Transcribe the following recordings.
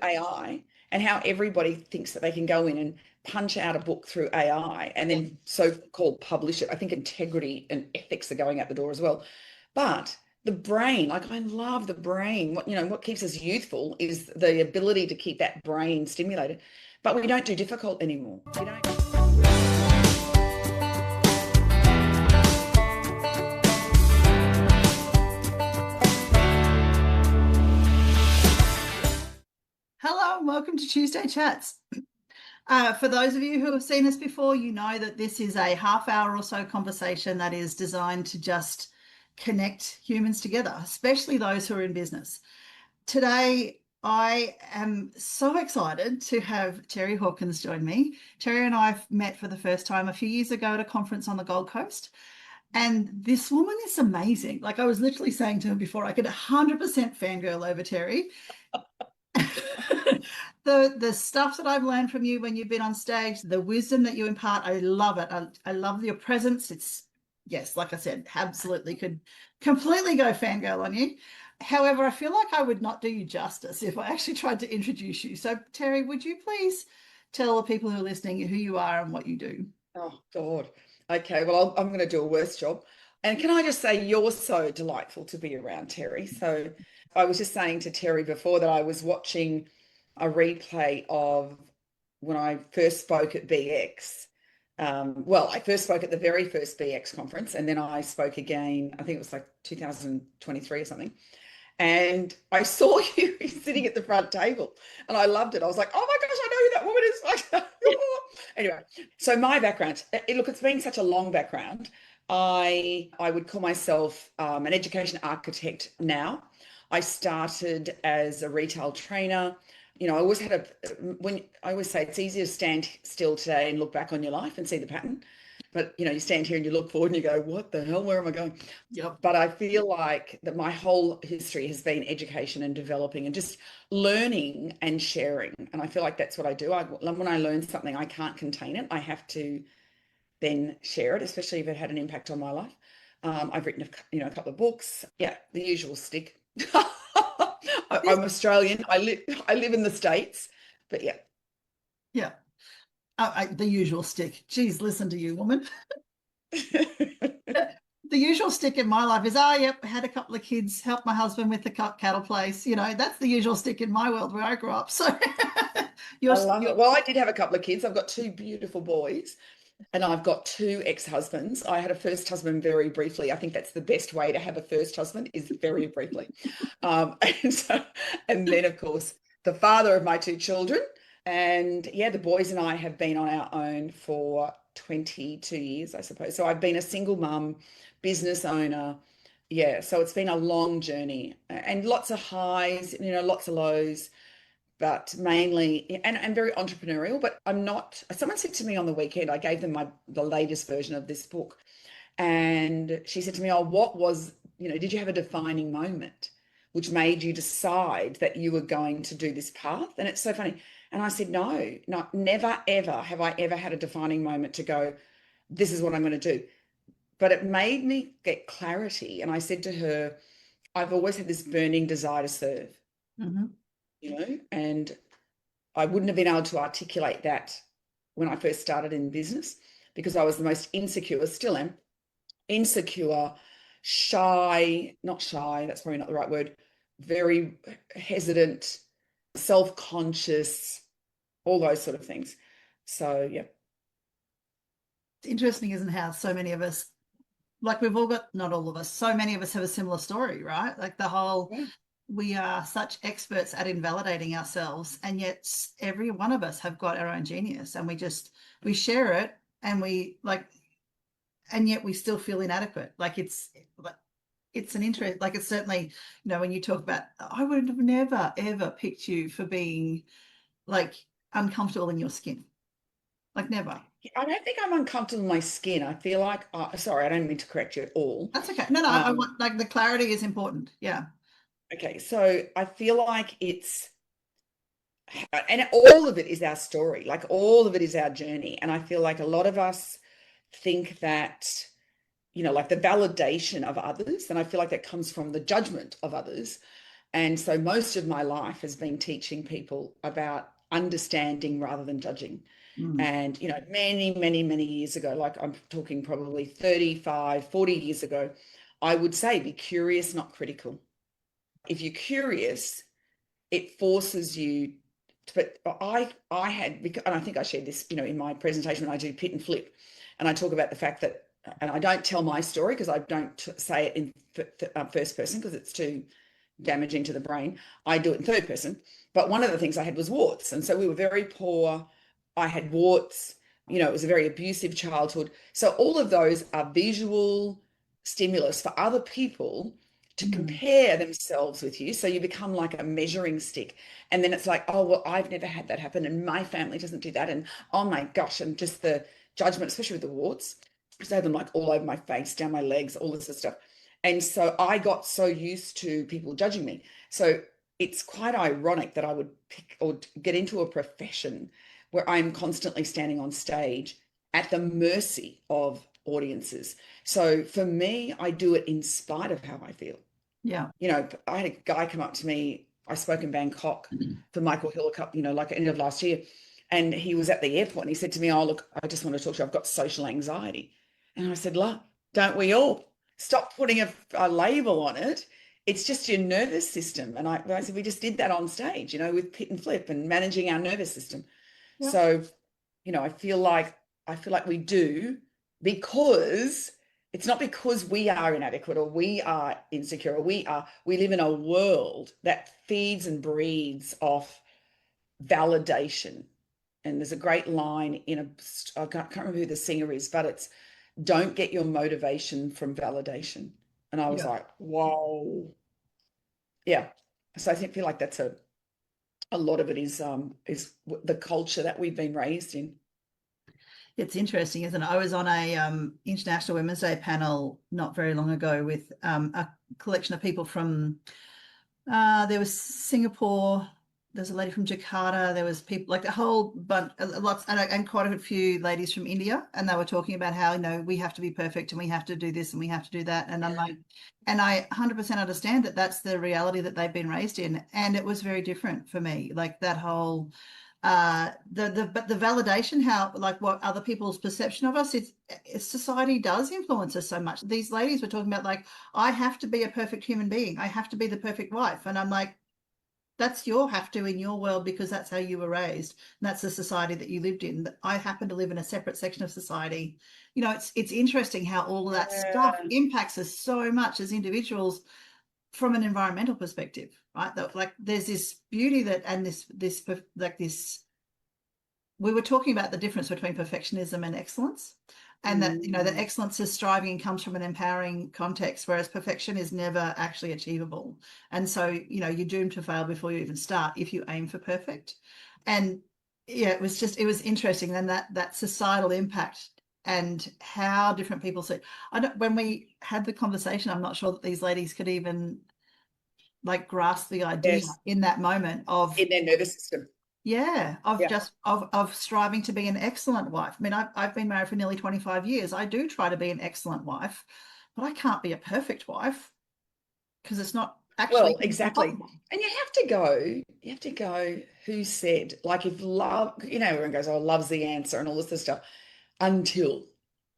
AI and how everybody thinks that they can go in and punch out a book through AI and then so-called publish it. I think integrity and ethics are going out the door as well. But the brain, like I love the brain. What keeps us youthful is the ability to keep that brain stimulated. But we don't do difficult anymore. We don't. Hello and welcome to Tuesday Chats. For those of you who have seen us before, you know that this is a half-hour or so conversation that is designed to just connect humans together, especially those who are in business. Today, I am so excited to have Terry Hawkins join me. Terry and I met for the first time a few years ago at a conference on the Gold Coast. And this woman is amazing. Like I was literally saying to her before, I could 100% fangirl over Terry. The stuff that I've learned from you when you've been on stage, the wisdom that you impart, I love it. I love your presence. It's, yes, like I said, absolutely could completely go fangirl on you. However, I feel like I would not do you justice if I actually tried to introduce you. So, Terry, would you please tell the people who are listening who you are and what you do? Oh, God. Okay, well, I'm going to do a worse job. And can I just say, you're so delightful to be around, Terry. So I was just saying to Terry before that I was watching a replay of when I first spoke at BX. I first spoke at the very first BX conference, and then I spoke again, I think it was like 2023 or something. And I saw you sitting at the front table and I loved it. I was like, oh my gosh, I know who that woman is. Anyway, so my background, look, it's been such a long background. I would call myself an education architect now. I started as a retail trainer. I always had I always say it's easier to stand still today and look back on your life and see the pattern. But, you stand here and you look forward and you go, what the hell, where am I going? Yep. But I feel like that my whole history has been education and developing and just learning and sharing. And I feel like that's what I do. When I learn something, I can't contain it. I have to then share it, especially if it had an impact on my life. I've written, a couple of books. Yeah, the usual stick. I'm Australian. I live in the States, but yeah. Yeah. The usual stick. Geez, listen to you, woman. The usual stick in my life is, yep, I had a couple of kids, helped my husband with the cattle place. That's the usual stick in my world where I grew up. So I love it. Well, I did have a couple of kids. I've got two beautiful boys and I've got two ex-husbands. I had a first husband very briefly. I think that's the best way to have a first husband is very briefly. And then, of course, the father of my two children. And yeah, the boys and I have been on our own for 22 years, I suppose. So I've been a single mum, business owner. Yeah, so it's been a long journey and lots of highs, lots of lows, but mainly and very entrepreneurial. But I'm not. Someone said to me on the weekend, I gave them the latest version of this book, and she said to me, "Oh, what was, did you have a defining moment which made you decide that you were going to do this path?" And it's so funny. And I said, no, never, ever have I ever had a defining moment to go, this is what I'm going to do. But it made me get clarity. And I said to her, I've always had this burning desire to serve, and I wouldn't have been able to articulate that when I first started in business because I was the most insecure, still am, insecure, shy, not shy, that's probably not the right word, very hesitant, self-conscious, all those sort of things. So, yeah. It's interesting, isn't it, how so many of us, like we've all got, not all of us, so many of us have a similar story, right? Like the whole, we are such experts at invalidating ourselves, and yet every one of us have got our own genius, and we share it, and and yet we still feel inadequate. Like it's an interest, like it's certainly, when you talk about, I would have never, ever picked you for being like uncomfortable in your skin. Like never. I don't think I'm uncomfortable in my skin. I feel like, sorry, I don't mean to correct you at all. That's okay. No, I want, like, the clarity is important. Yeah. Okay, so I feel like and all of it is our story, like all of it is our journey. And I feel like a lot of us think that, like the validation of others, and I feel like that comes from the judgment of others. And so most of my life has been teaching people about understanding rather than judging. Mm. And, many, many, many years ago, like I'm talking probably 35, 40 years ago, I would say be curious, not critical. If you're curious, it forces you to, but I had, and I think I shared this, in my presentation when I do pit and flip, and I talk about the fact that, and I don't tell my story because I don't say it in first person because it's too damaging to the brain. I do it in third person. But one of the things I had was warts. And so we were very poor. I had warts. It was a very abusive childhood. So all of those are visual stimulus for other people to Mm. compare themselves with you. So you become like a measuring stick. And then it's like, oh, well, I've never had that happen. And my family doesn't do that. And oh my gosh. And just the judgment, especially with the warts, because I had them like all over my face, down my legs, all this stuff. And so I got so used to people judging me. So it's quite ironic that I would pick or get into a profession where I'm constantly standing on stage at the mercy of audiences. So for me, I do it in spite of how I feel. Yeah. I had a guy come up to me. I spoke in Bangkok for Michael Hill like at the end of last year. And he was at the airport and he said to me, oh, look, I just want to talk to you. I've got social anxiety. And I said, look, don't we all? Stop putting a label on it. It's just your nervous system. And I said, we just did that on stage, with pit and flip and managing our nervous system. Yeah. So, I feel like we do, because it's not because we are inadequate or we are insecure or we live in a world that feeds and breeds off validation. And there's a great line I can't remember who the singer is, but it's don't get your motivation from validation. And I was Yeah. like, whoa. Yeah. So I feel like that's a lot of it is the culture that we've been raised in. It's interesting, isn't it? I was on a International Women's Day panel not very long ago with a collection of people from, there was Singapore, there's a lady from Jakarta, there was people like a whole bunch, lots, and quite a few ladies from India, and they were talking about how, we have to be perfect and we have to do this and we have to do that. And I'm like, and I 100% understand that that's the reality that they've been raised in. And it was very different for me, like that whole but the validation, how, like, what other people's perception of us, it's society does influence us so much. These ladies were talking about, like, I have to be a perfect human being, I have to be the perfect wife, and I'm like, that's your have to in your world because that's how you were raised and that's the society that you lived in. I happen to live in a separate section of society. It's interesting how all of that stuff impacts us so much as individuals from an environmental perspective, right? That, like, there's this beauty that, and this like this, we were talking about the difference between perfectionism and excellence, and that, that excellence is striving and comes from an empowering context, whereas perfection is never actually achievable. And so, you're doomed to fail before you even start if you aim for perfect. And yeah, it was interesting. Then that societal impact and how different people see. When we had the conversation, I'm not sure that these ladies could even like grasp the idea in that moment of in their nervous system. Yeah, of just of striving to be an excellent wife. I mean, I've been married for nearly 25 years. I do try to be an excellent wife, but I can't be a perfect wife because it's not actually Well, exactly. possible. And you have to go, who said, like, if love, everyone goes, oh, love's the answer and all this stuff, until.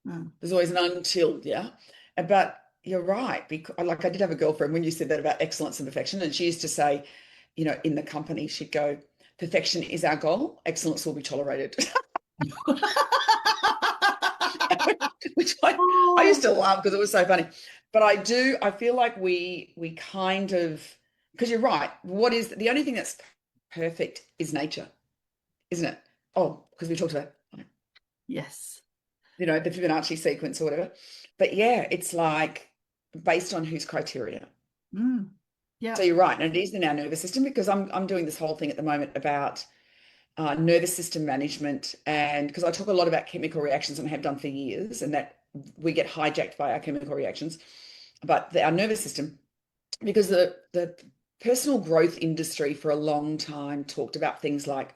There's always an until, yeah. But you're right, because like I did have a girlfriend when you said that about excellence and perfection, and she used to say, in the company, she'd go, perfection is our goal, excellence will be tolerated. Which I used to laugh because it was so funny. But I feel like we kind of, because you're right, what is the only thing that's perfect is nature, isn't it? Oh, because we talked about, Yes. the Fibonacci sequence or whatever. But yeah, it's like based on whose criteria. Yeah. So you're right. And it is in our nervous system, because I'm doing this whole thing at the moment about nervous system management. And because I talk a lot about chemical reactions and have done for years, and that we get hijacked by our chemical reactions, but our nervous system, because the personal growth industry for a long time talked about things like,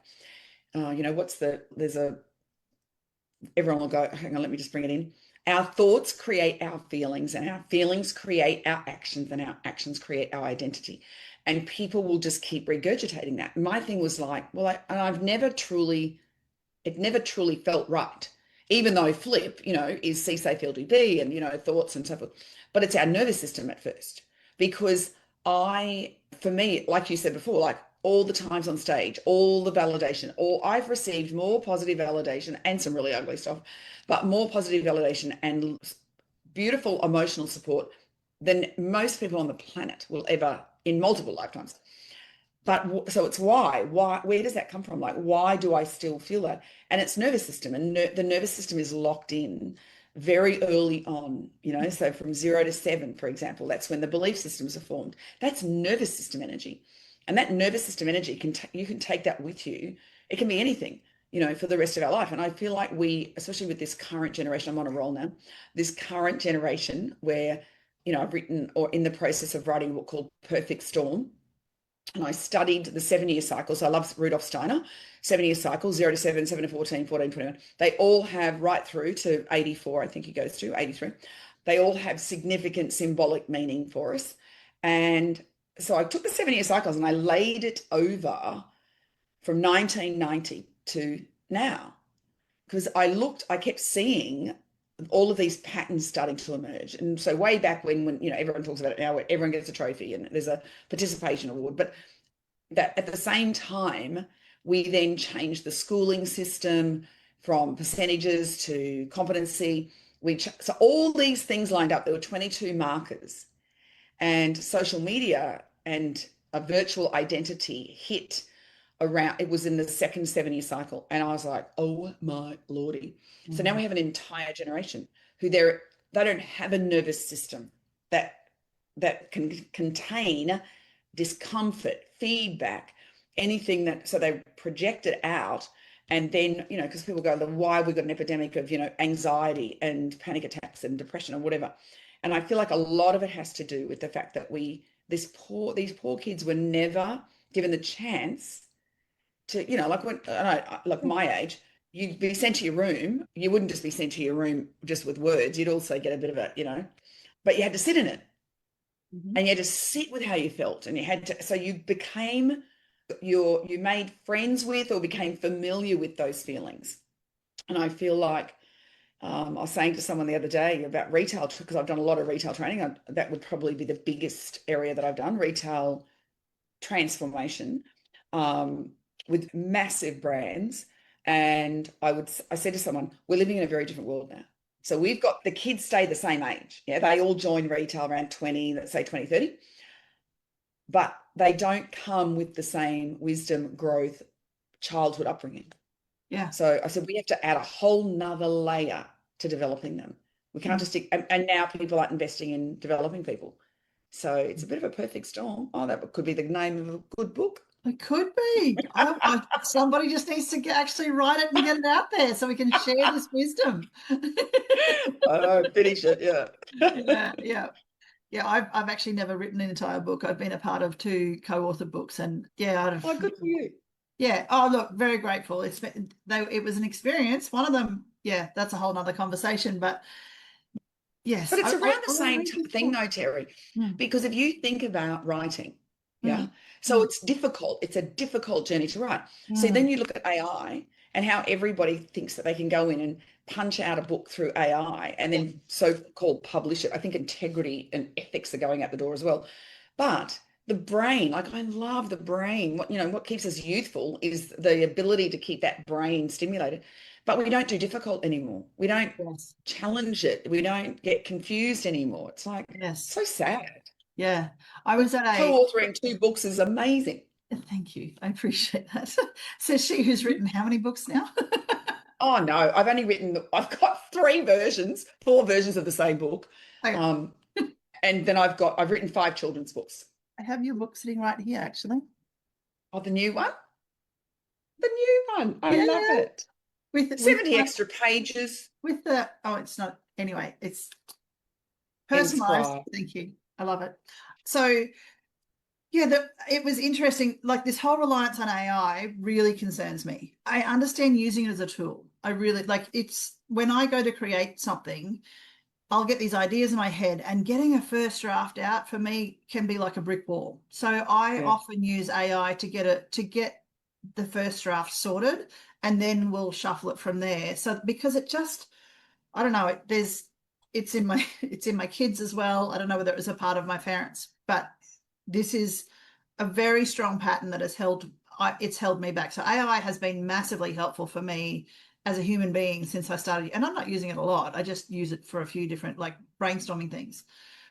everyone will go, hang on, let me just bring it in. Our thoughts create our feelings, and our feelings create our actions, and our actions create our identity. And people will just keep regurgitating that. My thing was like, well, and I've never truly, it never truly felt right, even though flip, is see, say, feel, do, be, and, thoughts and so forth. But it's our nervous system at first, because for me, like you said before, like all the times on stage, all the validation, or I've received more positive validation and some really ugly stuff, but more positive validation and beautiful emotional support than most people on the planet will ever in multiple lifetimes. But so it's where does that come from? Like, why do I still feel that? And it's nervous system, and the nervous system is locked in very early on, so from 0 to 7, for example, that's when the belief systems are formed. That's nervous system energy. And that nervous system energy you can take that with you. It can be anything, for the rest of our life. And I feel like especially with this current generation, I'm on a roll now, this current generation where, I've written or in the process of writing a book called Perfect Storm. And I studied the 7-year cycles. I love Rudolf Steiner, 7-year cycles, 0 to 7, 7 to 14, 14 to 21. They all have right through to 84, I think he goes to 83. They all have significant symbolic meaning for us. And so I took the 7-year cycles and I laid it over from 1990 to now, because I kept seeing all of these patterns starting to emerge. And so way back when everyone talks about it now, where everyone gets a trophy and there's a participation award, but that at the same time, we then changed the schooling system from percentages to competency. So all these things lined up. There were 22 markers, and social media and a virtual identity hit around. It was in the second 7-year cycle, and I was like, oh my lordy. So now we have an entire generation who they don't have a nervous system that can contain discomfort, feedback, anything so they project it out. And then, because people go, why we've got an epidemic of, anxiety and panic attacks and depression or whatever. And I feel like a lot of it has to do with the fact that these poor kids were never given the chance to, like when, like my age, you'd be sent to your room. You wouldn't just be sent to your room just with words. You'd also get a bit of a, but you had to sit in it. Mm-hmm. And you had to sit with how you felt, and so you made friends with or became familiar with those feelings. And I feel like I was saying to someone the other day about retail, because I've done a lot of retail training. That would probably be the biggest area that I've done, retail transformation, with massive brands. And I said to someone, we're living in a very different world now. So we've got the kids stay the same age. Yeah, they all join retail around 20, let's say 2030. But they don't come with the same wisdom, growth, childhood upbringing. Yeah. So I said, we have to add a whole nother layer to developing them. We can't just and now people are investing in developing people. So it's a bit of a perfect storm. Oh, that could be the name of a good book. It could be. Somebody just needs to actually write it and get it out there so we can share this wisdom. I know, finish it, yeah. I've actually never written an entire book. I've been a part of 2 co-authored books, and oh, good for you. Yeah. Oh, look, very grateful. It was an experience. One of them, that's a whole nother conversation. But yes, but it's around the same thing, though, Terry. Because if you think about writing. So it's difficult. It's a difficult journey to write. So then you look at AI and how everybody thinks that they can go in and punch out a book through AI and then so-called publish it. I think integrity and ethics are going out the door as well. But the brain, like I love the brain. What keeps us youthful is the ability to keep that brain stimulated. But we don't do difficult anymore. We don't challenge it. We don't get confused anymore. It's like so sad. Yeah. I was at co-authoring 2 books is amazing. Thank you. I appreciate that. Says she who's written how many books now? Oh no, I've got 4 versions of the same book. Okay. And then I've written 5 children's books. I have your book sitting right here, actually. Oh, the new one? The new one. I love it. With 70 extra pages. It's not, anyway, it's personalized. Thank you. I love it. So it was interesting. Like this whole reliance on AI really concerns me. I understand using it as a tool. I really it's when I go to create something, I'll get these ideas in my head, and getting a first draft out for me can be like a brick wall. So I often use AI to get the first draft sorted, and then we'll shuffle it from there. So because it just, I don't know, it's in my it's in my kids as well. I don't know whether it was a part of my parents, but this is a very strong pattern that has it's held me back. So AI has been massively helpful for me as a human being since I started, and I'm not using it a lot. I just use it for a few different like brainstorming things.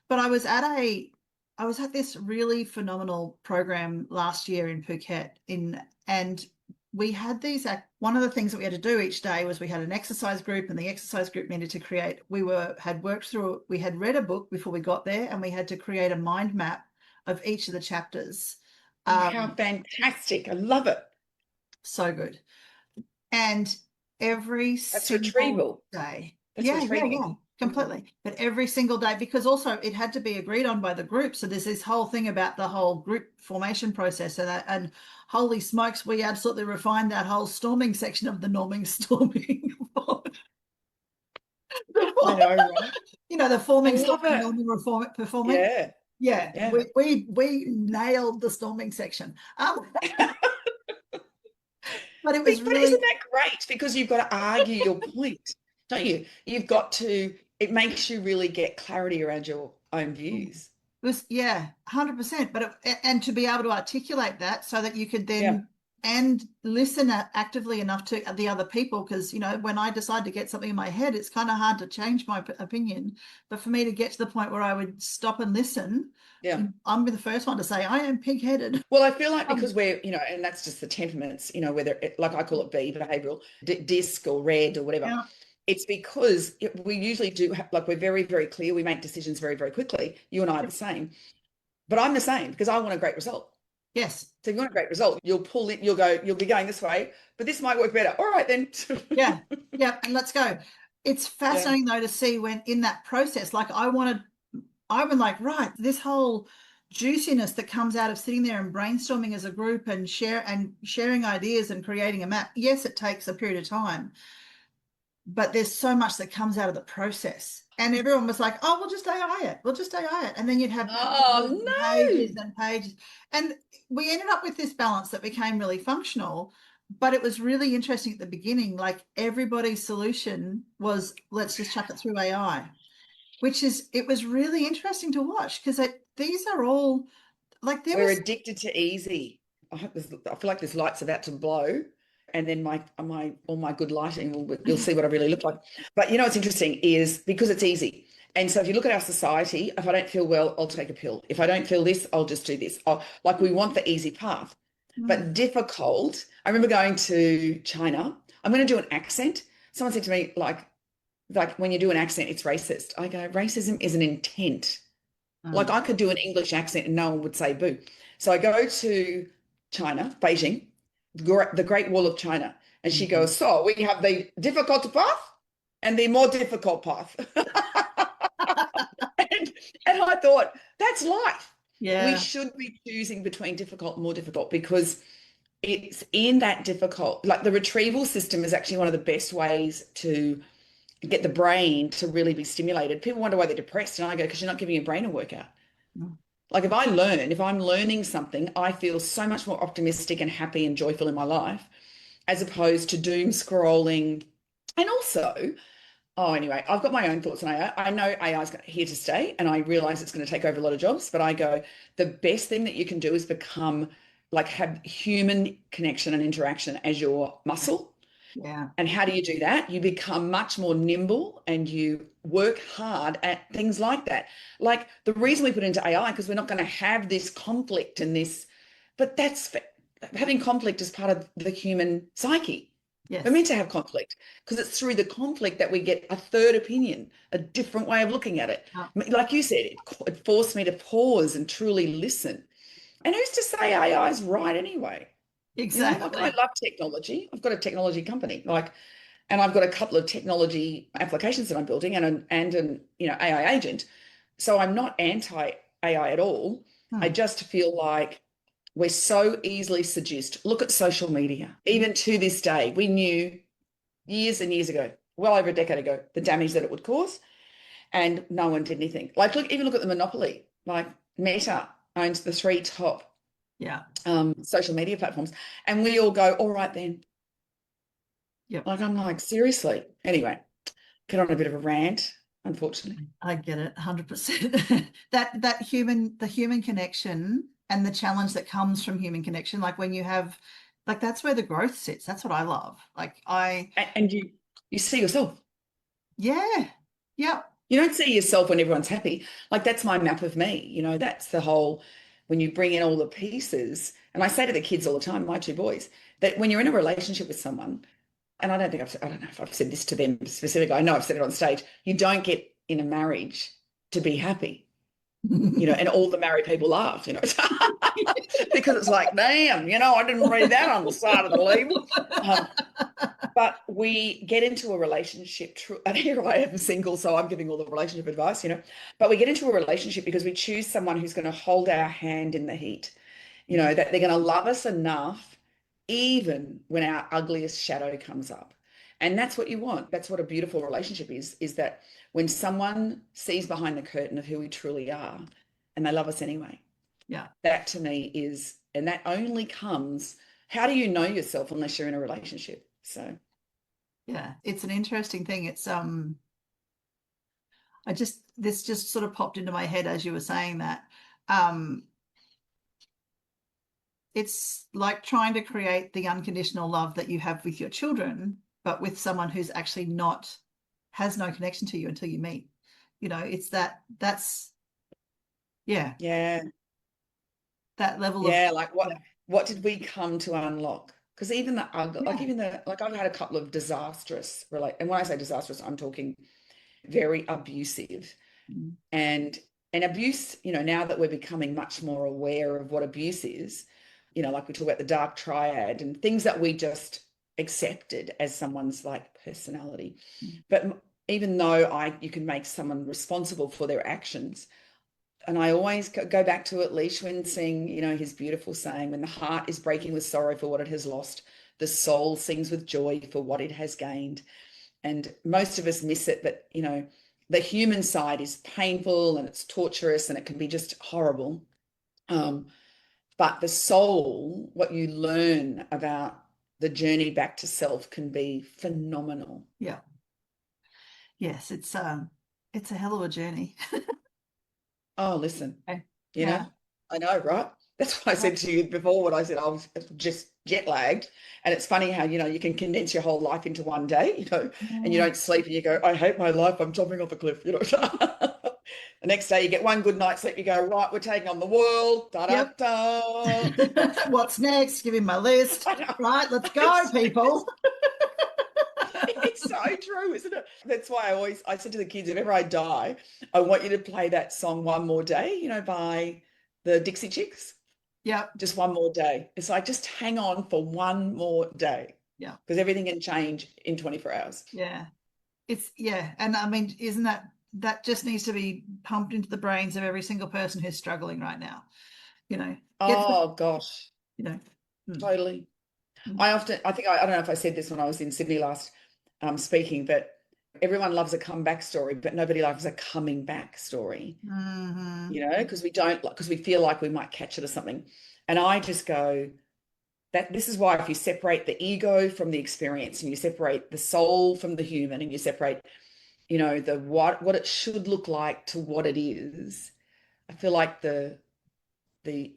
But I was at this really phenomenal program last year in Phuket and we had one of the things that we had to do each day was we had an exercise group, and the exercise group needed to create, we had read a book before we got there, and we had to create a mind map of each of the chapters. How fantastic. I love it. So good. And every That's single retrieval. day. That's retrieval. Yeah, completely. But every single day, because also it had to be agreed on by the group. So there's this whole thing about the whole group formation process, and holy smokes, we absolutely refined that whole storming section of the storming. I know, right? You know, the forming, storming, norming, performing. Yeah. Yeah. We nailed the storming section. But it was But really, isn't that great? Because you've got to argue your point, don't you? It makes you really get clarity around your own views. it was, 100%. But and to be able to articulate that so that you could then Yeah. and listen actively enough to the other people, because, you know, when I decide to get something in my head, it's kind of hard to change my opinion. But for me to get to the point where I would stop and listen, I'm the first one to say I am pig-headed. Well, I feel like because we're, and that's just the temperaments, whether like I call it B, behavioral, disc or red or whatever. Yeah. It's because we usually do like we're very, very clear. We make decisions very, very quickly. You and I are the same. But I'm the same because I want a great result. Yes. So if you want a great result, you'll pull it, you'll be going this way, but this might work better. All right, then. Yeah. And let's go. It's fascinating though to see when in that process, like I was like, right, this whole juiciness that comes out of sitting there and brainstorming as a group and sharing ideas and creating a map. Yes, it takes a period of time, but there's so much that comes out of the process. And everyone was like, oh, we'll just AI it. We'll just AI it. And then you'd have pages and pages. And we ended up with this balance that became really functional. But it was really interesting at the beginning. Like everybody's solution was, let's just chuck it through AI, it was really interesting to watch, because these are all like we're addicted to easy. I feel like this light's about to blow. And then all my good lighting, you'll see what I really look like. But what's interesting is because it's easy. And so if you look at our society, if I don't feel well, I'll take a pill. If I don't feel this, I'll just do this. Like we want the easy path, but difficult. I remember going to China. I'm going to do an accent. Someone said to me, like when you do an accent, it's racist. I go, racism is an intent. Like I could do an English accent and no one would say boo. So I go to China, Beijing, the Great Wall of China. And she goes, so we have the difficult path and the more difficult path. and I thought, that's life. Yeah. We should be choosing between difficult and more difficult, because it's in that difficult, like the retrieval system is actually one of the best ways to get the brain to really be stimulated. People wonder why they're depressed. And I go, because you're not giving your brain a workout. Like if I'm learning something, I feel so much more optimistic and happy and joyful in my life, as opposed to doom scrolling. And also, anyway, I've got my own thoughts on AI. I know AI is here to stay, and I realize it's going to take over a lot of jobs, but I go, the best thing that you can do is have human connection and interaction as your muscle. Yeah. And how do you do that? You become much more nimble and you work hard at things like that. Like the reason we put into AI, because we're not going to have this conflict and this, but having conflict is part of the human psyche. Yes. We're meant to have conflict because it's through the conflict that we get a third opinion, a different way of looking at it. Like you said, it forced me to pause and truly listen. And who's to say AI is right anyway? Exactly. I love technology. I've got a technology company, and I've got a couple of technology applications that I'm building, and an AI agent. So I'm not anti-AI at all. I just feel like we're so easily seduced. Look at social media. Even to this day, we knew years and years ago, well over a decade ago, the damage that it would cause, and no one did anything. Like, even look at the monopoly. Like, Meta owns the three top Yeah. social media platforms, and we all go, all right then. Yep. Like, I'm like, seriously. Anyway, get on a bit of a rant, unfortunately. I get it 100%. The human connection and the challenge that comes from human connection, like when you have, like, that's where the growth sits. That's what I love. Like, And you see yourself. yeah. You don't see yourself when everyone's happy. Like, that's my map of me. That's the whole, when you bring in all the pieces. And I say to the kids all the time, my two boys, that when you're in a relationship with someone, and I don't know if I've said this to them specifically. I know I've said it on stage. You don't get in a marriage to be happy, and all the married people laugh, because it's like, damn, I didn't read that on the side of the label. But we get into a relationship, and here I am single, so I'm giving all the relationship advice, but we get into a relationship because we choose someone who's going to hold our hand in the heat, that they're going to love us enough even when our ugliest shadow comes up. And that's what you want. That's what a beautiful relationship is that when someone sees behind the curtain of who we truly are and they love us anyway. Yeah. That to me is, and that only comes, how do you know yourself unless you're in a relationship? So yeah, it's an interesting thing. It's this just sort of popped into my head as you were saying that. It's like trying to create the unconditional love that you have with your children, but with someone who's actually has no connection to you until you meet. It's that's yeah. Yeah. That level of Like what did we come to unlock? Because even the ugly, like I've had a couple of disastrous and when I say disastrous, I'm talking very abusive. And abuse, now that we're becoming much more aware of what abuse is, like we talk about the dark triad and things that we just accepted as someone's like personality. But even though you can make someone responsible for their actions, and I always go back to it, Lee Schwinn sing, his beautiful saying, when the heart is breaking with sorrow for what it has lost, the soul sings with joy for what it has gained. And most of us miss it, but, the human side is painful and it's torturous and it can be just horrible. But the soul, what you learn about the journey back to self can be phenomenal. Yeah. Yes, it's a hell of a journey. Oh, listen, Okay. I know, right? That's why I said to you before when I said I was just jet lagged. And it's funny how, you can condense your whole life into one day, and you don't sleep and you go, I hate my life. I'm jumping off a cliff, The next day you get one good night's sleep. You go, right, we're taking on the world. Da, da, da. What's next? Give him my list. Right, let's go, people. It's so true, isn't it? That's why I said to the kids, if ever I die, I want you to play that song One More Day, by the Dixie Chicks. Yeah. Just one more day. It's like, just hang on for one more day. Yeah. Because everything can change in 24 hours. Yeah. And I mean, isn't that just needs to be pumped into the brains of every single person who's struggling right now, Oh, gosh. Totally. I don't know if I said this when I was in Sydney last speaking, but everyone loves a comeback story, but nobody loves a coming back story, because we feel like we might catch it or something. And I just go, that this is why if you separate the ego from the experience and you separate the soul from the human and you separate, the what it should look like to what it is, I feel like the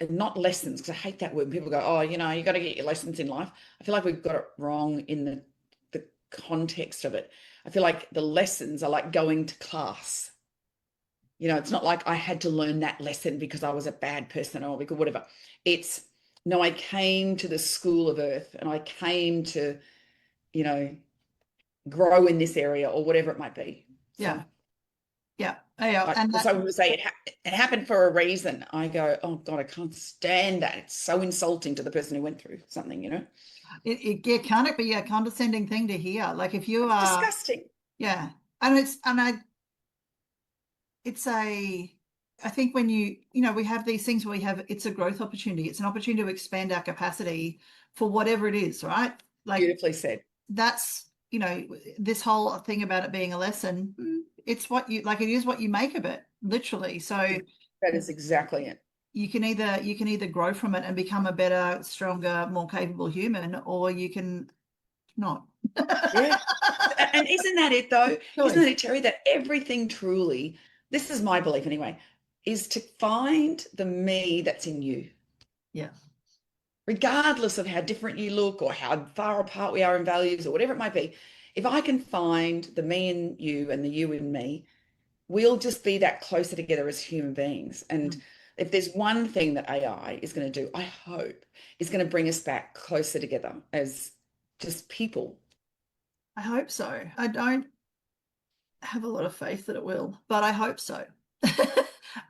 not lessons, because I hate that word. People go, oh, you got to get your lessons in life. I feel like we've got it wrong in the context of it. I feel like the lessons are like going to class. It's not like I had to learn that lesson because I was a bad person or because whatever. It's, no, I came to the school of earth and I came to, grow in this area or whatever it might be. Yeah. Yeah. And so we would say it happened for a reason. I go, oh God, I can't stand that. It's so insulting to the person who went through something, It can't be a condescending thing to hear. Like if you are disgusting. Yeah. And I think when we have these things where it's a growth opportunity. It's an opportunity to expand our capacity for whatever it is, right? Like beautifully said. That's, you know, this whole thing about it being a lesson, it's what you like, it is what you make of it, literally. So That is exactly it. you can either grow from it and become a better, stronger, more capable human, or you can not. Yeah. And isn't that it though? Isn't that Choice. it, Terry, that everything truly, this is my belief anyway, is to find the me that's in you, Yeah. regardless of how different you look or how far apart we are in values or whatever it might be. If I can find the me in you and the you in me, we'll just be that closer together as human beings. And Mm. if there's one thing that AI is going to do, I hope, is going to bring us back closer together as just people. I hope so. I don't have a lot of faith that it will, but I hope so.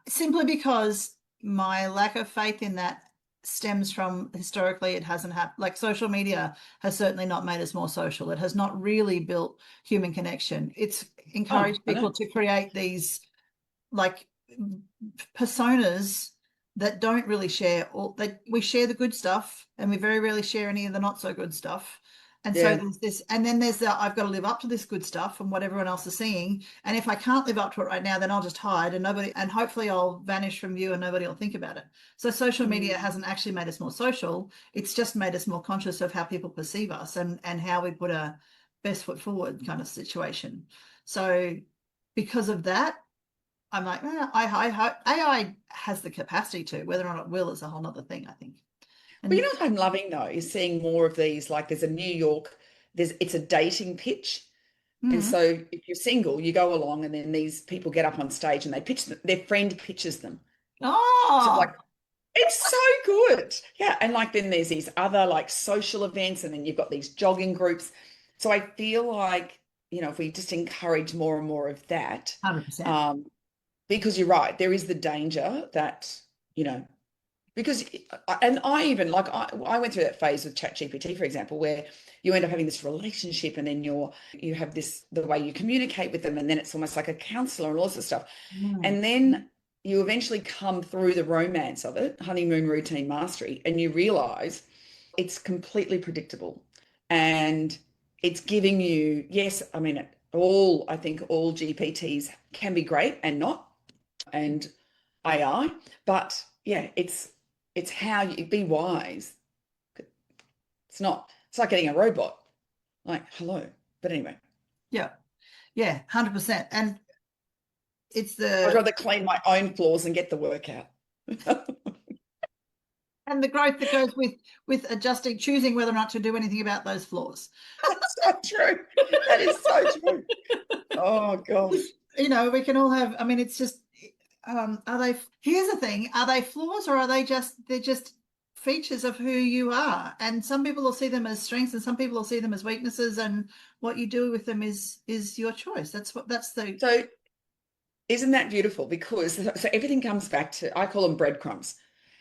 Simply because my lack of faith in that stems from historically it hasn't happened. Like social media has certainly not made us more social. It has not really built human connection. It's Oh, encouraged I know. people to create these like personas that don't really share all that. We share the good stuff and we very rarely share any of the not so good stuff. And so Yeah. there's this, and then there's that I've got to live up to this good stuff and what everyone else is seeing. And if I can't live up to it right now, then I'll just hide and nobody, and hopefully I'll vanish from view and nobody will think about it. So social media Mm. hasn't actually made us more social. It's just made us more conscious of how people perceive us and how we put a best foot forward kind of situation. So because of that, I'm like, I hope AI has the capacity to, whether or not it will is a whole other thing, I think. Well, you And know what I'm loving though is seeing more of these. Like there's a New York, it's a dating pitch. And mm, so if you're single, you go along and then these people get up on stage and they pitch them, their friend pitches them. So like oh, it's so good. Yeah. And like then there's these other like social events and then you've got these jogging groups. So I feel like, if we just encourage more and more of that, 100%. um, because you're right, there is the danger that, you know, because and I even like I went through that phase with ChatGPT, for example, where you end up having this relationship and then you have this the way you communicate with them and then it's almost like a counselor and all this stuff. Mm. And then you eventually come through the romance of it, honeymoon routine mastery, and you realize it's completely predictable. And it's giving you, yes, I mean, I think all GPTs can be great and not, and AI, but yeah, it's how you be wise. It's like getting a robot. Like, hello. But anyway, Yeah, yeah, 100%. And it's I'd the rather clean my own floors and get the work out. and the growth that goes with adjusting, choosing whether or not to do anything about those flaws. That's so true. That is so true. Oh gosh. You know, we can all have, I mean, it's just are they, here's the thing, are they flaws or are they're just features of who you are? And some people will see them as strengths and some people will see them as weaknesses, and what you do with them is your choice. That's the So isn't that beautiful? Because so everything comes back to, I call them breadcrumbs.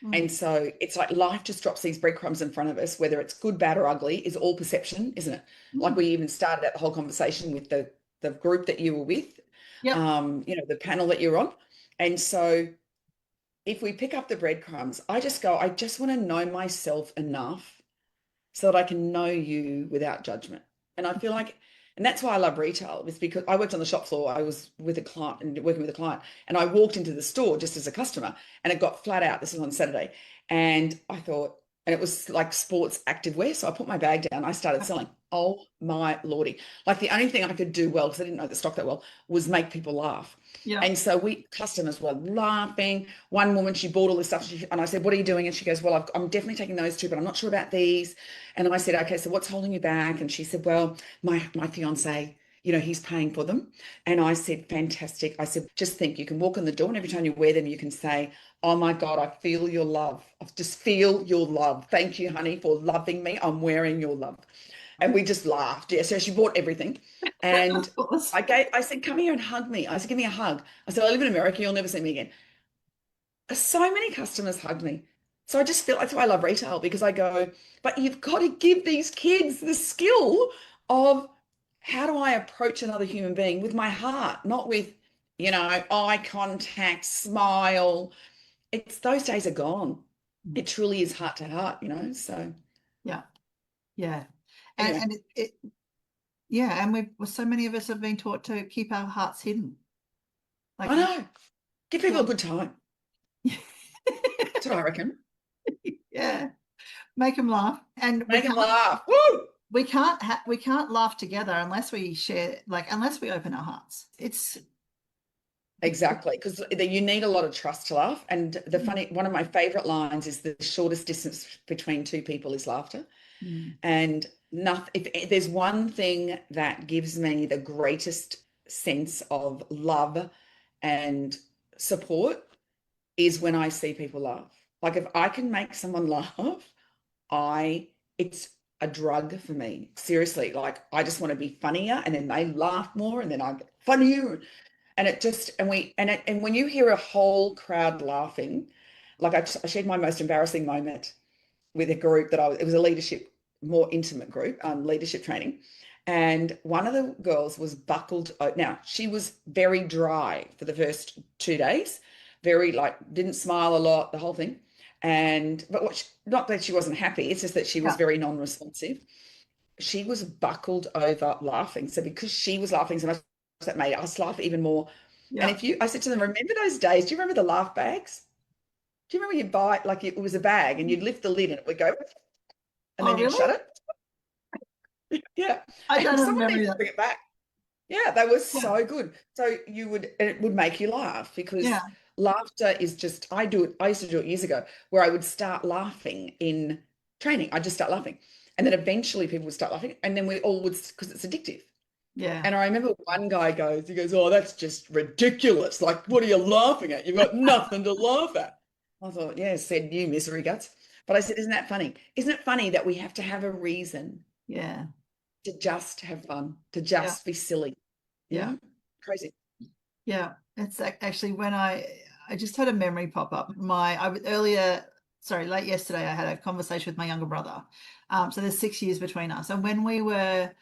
mm, And so it's like life just drops these breadcrumbs in front of us, whether it's good, bad, or ugly, is all perception, isn't it? Like mm, we even started out the whole conversation with the group that you were with, yep. the panel that you're on. And so if we pick up the breadcrumbs, I just want to know myself enough so that I can know you without judgment. And I feel like, and that's why I love retail, is because I worked on the shop floor. I was with a client and working with a client, and I walked into the store just as a customer, and it got flat out. This was on Saturday, and I thought, and it was like sports active wear. So I put my bag down. I started selling. Oh my lordy! Like the only thing I could do well, because I didn't know the stock that well, was make people laugh. Yeah. And so customers were laughing. One woman, she bought all this stuff, and I said, "What are you doing?" And she goes, "Well, I'm definitely taking those two, but I'm not sure about these." And I said, "Okay, so what's holding you back?" And she said, "Well, my fiance, he's paying for them." And I said, "Fantastic." I said, "Just think, you can walk in the door, and every time you wear them, you can say, 'Oh my God, I feel your love. I just feel your love. Thank you, honey, for loving me. I'm wearing your love." And we just laughed. Yeah, so she bought everything. And Of course. I said, "Come here and hug me." I said, "Give me a hug." I said, "I live in America. You'll never see me again." So many customers hug me. So I just feel that's why I love retail, because I go, but you've got to give these kids the skill of how do I approach another human being with my heart, not with, eye contact, smile. It's those days are gone. It truly is heart to heart. So Yeah. Yeah. And anyway, and it Yeah, and so many of us have been taught to keep our hearts hidden. Like, I know. Give people yeah. a good time. That's what I reckon. Yeah, make them laugh, and Make them laugh. Woo! we can't laugh together unless we share, like, unless we open our hearts. It's Exactly, because you need a lot of trust to laugh. And one of my favorite lines is the shortest distance between two people is laughter. Mm. And nothing, if there's one thing that gives me the greatest sense of love and support is when I see people laugh. Like if I can make someone laugh, it's a drug for me. Seriously, like I just want to be funnier and then they laugh more and then I get funnier. And it just, and when you hear a whole crowd laughing, like I shared my most embarrassing moment with a group it was a leadership, more intimate group, leadership training. And one of the girls was buckled. Now, she was very dry for the first 2 days, very like, didn't smile a lot, the whole thing. Not that she wasn't happy, it's just that she was Yeah. very non-responsive. She was buckled over laughing. So because she was laughing so much, that made us laugh even more. And Yeah. I said to them, remember those days? Do you remember the laugh bags? Do you remember you buy like it was a bag and you'd lift the lid and it would go and Oh, then you'd really? shut it? Yeah. I And don't have a someone memory needs of to that. bring it back. Yeah, they were Yeah. so good. So it would make you laugh Yeah. because laughter is just, I used to do it years ago where I would start laughing in training. I'd just start laughing. And then eventually people would start laughing. And then we all would, because it's addictive. Yeah. And I remember one guy he goes, oh, that's just ridiculous. Like, what are you laughing at? You've got nothing to laugh at. I thought, yeah, said you misery guts. But I said, isn't that funny? Isn't it funny that we have to have a reason Yeah. to just have fun, to Yeah. just be silly? You Yeah. know, crazy. Yeah. It's actually when I just had a memory pop up. Late yesterday, I had a conversation with my younger brother. So there's 6 years between us. And when we were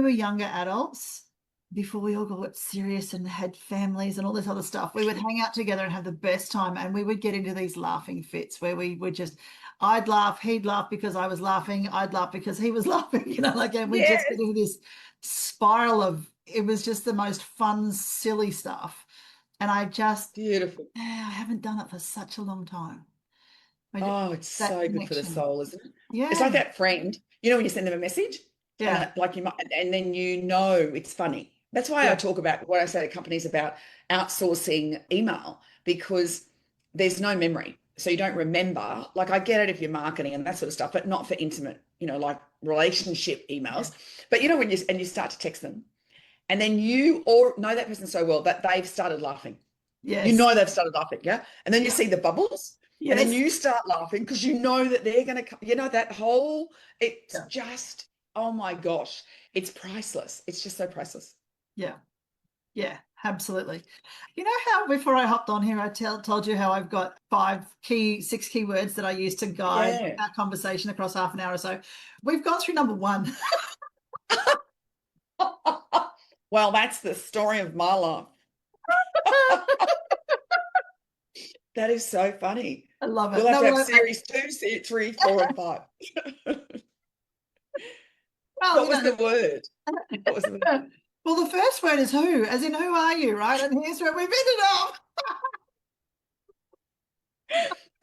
younger adults, before we all got serious and had families and all this other stuff, we would hang out together and have the best time. And we would get into these laughing fits where we would just, I'd laugh, he'd laugh because I was laughing, I'd laugh because he was laughing, and we just get Yes. into this spiral of, it was just the most fun, silly stuff. And Beautiful. I haven't done it for such a long time. Oh, it's That so good for the connection. soul, isn't it? It's Yeah. like that friend, when you send them a message and Yeah. like you might, and then it's funny. That's why I Yeah. talk about what I say to companies about outsourcing email because there's no memory. So you don't remember. Like I get it if you're marketing and that sort of stuff, but not for intimate, like relationship Yeah. emails. But when you start to text them and then you all know that person so well that they've started laughing. Yes. They've started laughing, yeah? And then you Yeah. see the bubbles, and then Yes. you start laughing because you know that they're going to come, that whole, it's Yeah. just, oh my gosh, it's priceless. It's just so priceless. Yeah. Yeah, absolutely. You know how before I hopped on here, I told you how I've got 6 key words that I use to guide Yeah. our conversation across half an hour or so. We've gone through number one. Well, that's the story of my life. That is so funny. I love We'll it. have No, to have well, series 2, 3, 4, and 5. well, What was the word? What was the word? well, the first word is who, as in who are you, right? And here's where we've ended up.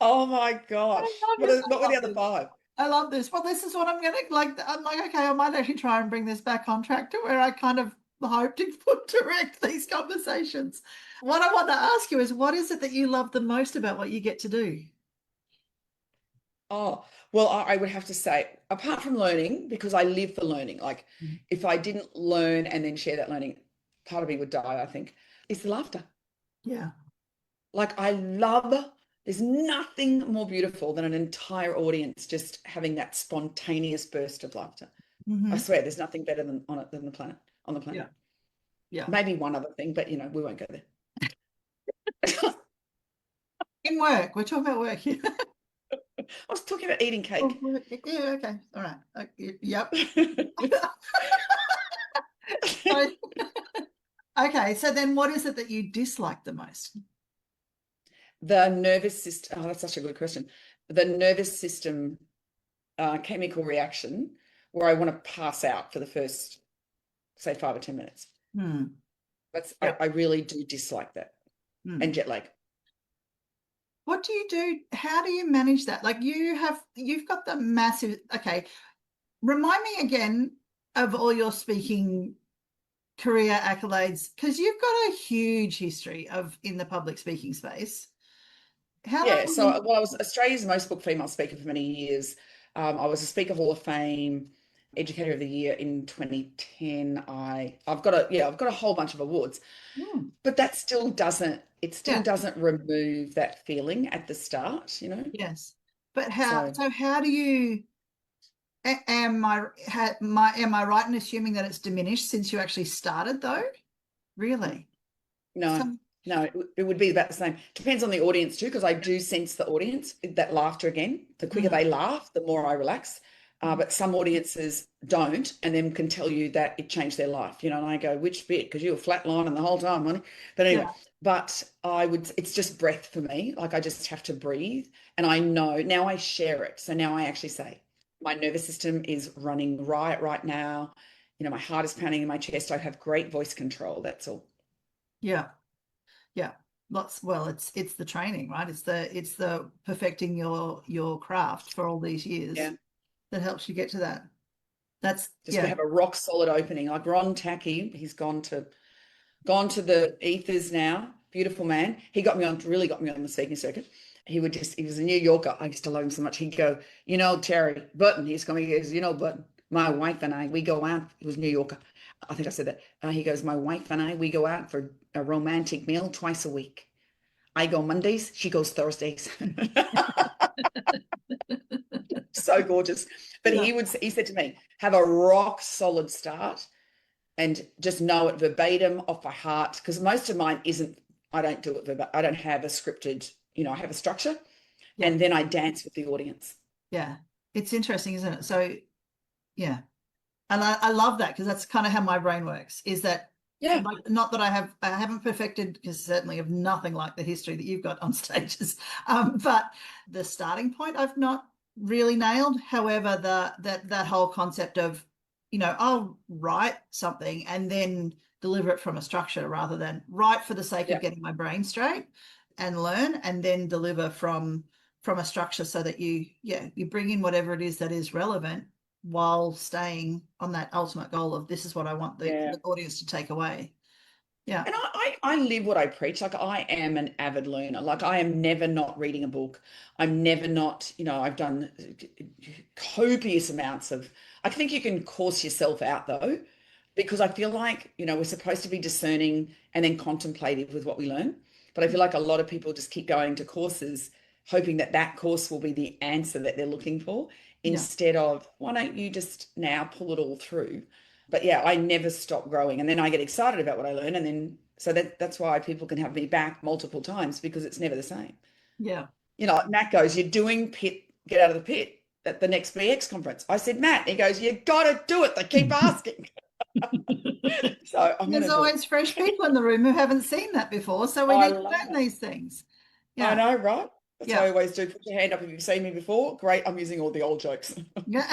Oh my I gosh. love What, this. what I were the love other this. 5? I love this. Well, this is what I'm gonna like. I'm like, okay, I might actually try and bring this back on track to where I kind of hope to direct these conversations. What I want to ask you is, what is it that you love the most about what you get to do? Oh, well, I would have to say, apart from learning, because I live for learning, like Mm. if I didn't learn and then share that learning, part of me would die, I think, is the laughter. Yeah. Like there's nothing more beautiful than an entire audience just having that spontaneous burst of laughter. I Hmm. swear there's nothing better than on the Yeah. planet. Yeah. Maybe one other thing, but we won't go there. In work, we're talking about work here. I was talking about eating Oh, cake. yeah. Okay. All right. Yep. So, okay. So then, what is it that you dislike the most? The nervous system. Oh, that's such a good question. The nervous system chemical reaction where I want to pass out for the first say 5 or 10 minutes. Mm. That's Yep. I really do dislike that. Mm. And jet lag. What do you do? How do you manage that? Like you've got the massive, okay. Remind me again of all your speaking career accolades, because you've got a huge history of in the public speaking space. How Yeah, do so I, I was Australia's most booked female speaker for many years. I was a Speaker Hall of Fame, Educator of the Year in 2010. I've got a whole bunch of awards, Hmm, but that still yeah, doesn't remove that feeling at the start, you know? yes. But So how do you, am I right in assuming that it's diminished since you actually started though? Really? no, So, no, it would be about the same. Depends on the audience too, because I do sense the audience, that laughter again. The quicker mm, they laugh, the more I relax. But some audiences don't, and then can tell you that it changed their life, you know. And I go, which bit? Because you were flatlining the whole time, honey. But anyway, yeah, it's just breath for me. Like I just have to breathe. And I know now I share it. So now I actually say, my nervous system is running riot right now. You know, my heart is pounding in my chest. I have great voice control. That's all. yeah, yeah. Well, it's the training, right? It's the perfecting your craft for all these years Yeah. that helps you get to that. That's Just got to yeah, have a rock solid opening. Like Ron Tacky, he's gone to the ethers now. Beautiful man. Really got me on the speaking circuit. He was a New Yorker. I used to love him so much. He'd go, you know, Terry Button. He goes, you know, Button, my wife and I, we go out. He was New Yorker. I think I said that. He goes, my wife and I, we go out for a romantic meal twice a week. I go Mondays, she goes Thursdays. So gorgeous. But yeah, he said to me, have a rock solid start and just know it verbatim off by heart. Because most of mine isn't, I don't do it verbatim. I don't have a scripted, you know, I have a structure yeah, and then I dance with the audience. yeah. It's interesting, isn't it? So yeah, and I love that because that's kind of how my brain works. Is that Yeah. like not that I haven't perfected because certainly of nothing like the history that you've got on stages, but the starting point I've not really nailed. However, that whole concept of I'll write something and then deliver it from a structure rather than write for the sake of Yeah. getting my brain straight and learn and then deliver from a structure so that you bring in whatever it is that is relevant while staying on that ultimate goal of this is what I want Yeah. the audience to take away. Yeah. And I live what I preach. Like I am an avid learner. Like I am never not reading a book. I'm never not, you know, I've done copious amounts of, I think you can course yourself out though, because I feel like, you know, we're supposed to be discerning and then contemplative with what we learn. But I feel like a lot of people just keep going to courses, hoping that that course will be the answer that they're looking for, Yeah. instead of, why don't you just now pull it all through? But yeah, I never stop growing. And then I get excited about what I learn. And then, so that's why people can have me back multiple times because it's never the same. Yeah. You know, like Matt goes, you're doing pit, get out of the pit at the next BX conference. I said, Matt, he goes, you got to do it. They keep asking. So I'm going There's to do it. always fresh people in the room who haven't seen that before. So we I need to love learn it. these things. I Yeah. know, right? That's what Yeah. I always do. Put your hand up if you've seen me before. Great. I'm using all the old jokes. Yeah.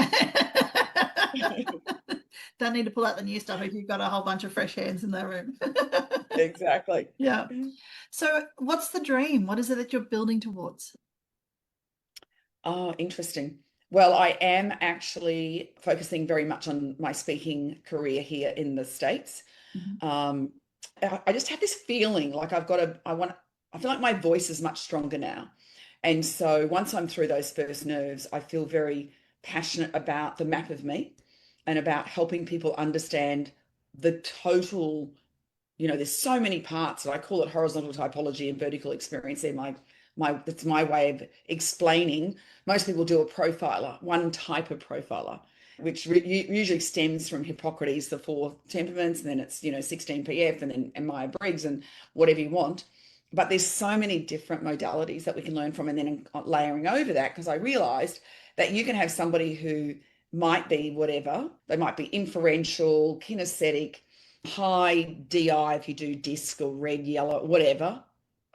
Don't need to pull out the new stuff if you've got a whole bunch of fresh hands in the room. Exactly. Yeah. So what's the dream? What is it that you're building towards? Oh, interesting. Well, I am actually focusing very much on my speaking career here in the States. Mhm. Um, I just have this feeling like I feel like my voice is much stronger now. And so once I'm through those first nerves, I feel very passionate about the map of me and about helping people understand the total, you know, there's so many parts that I call it horizontal typology and vertical experience. They're that's my way of explaining. Most people do a profiler, one type of profiler, which usually stems from Hippocrates, the four temperaments, and then it's, you know, 16 PF and then and Myers-Briggs and whatever you want. But there's so many different modalities that we can learn from, and then layering over that, because I realized that you can have somebody who might be whatever, they might be inferential, kinesthetic, high DI if you do disc or red, yellow, whatever.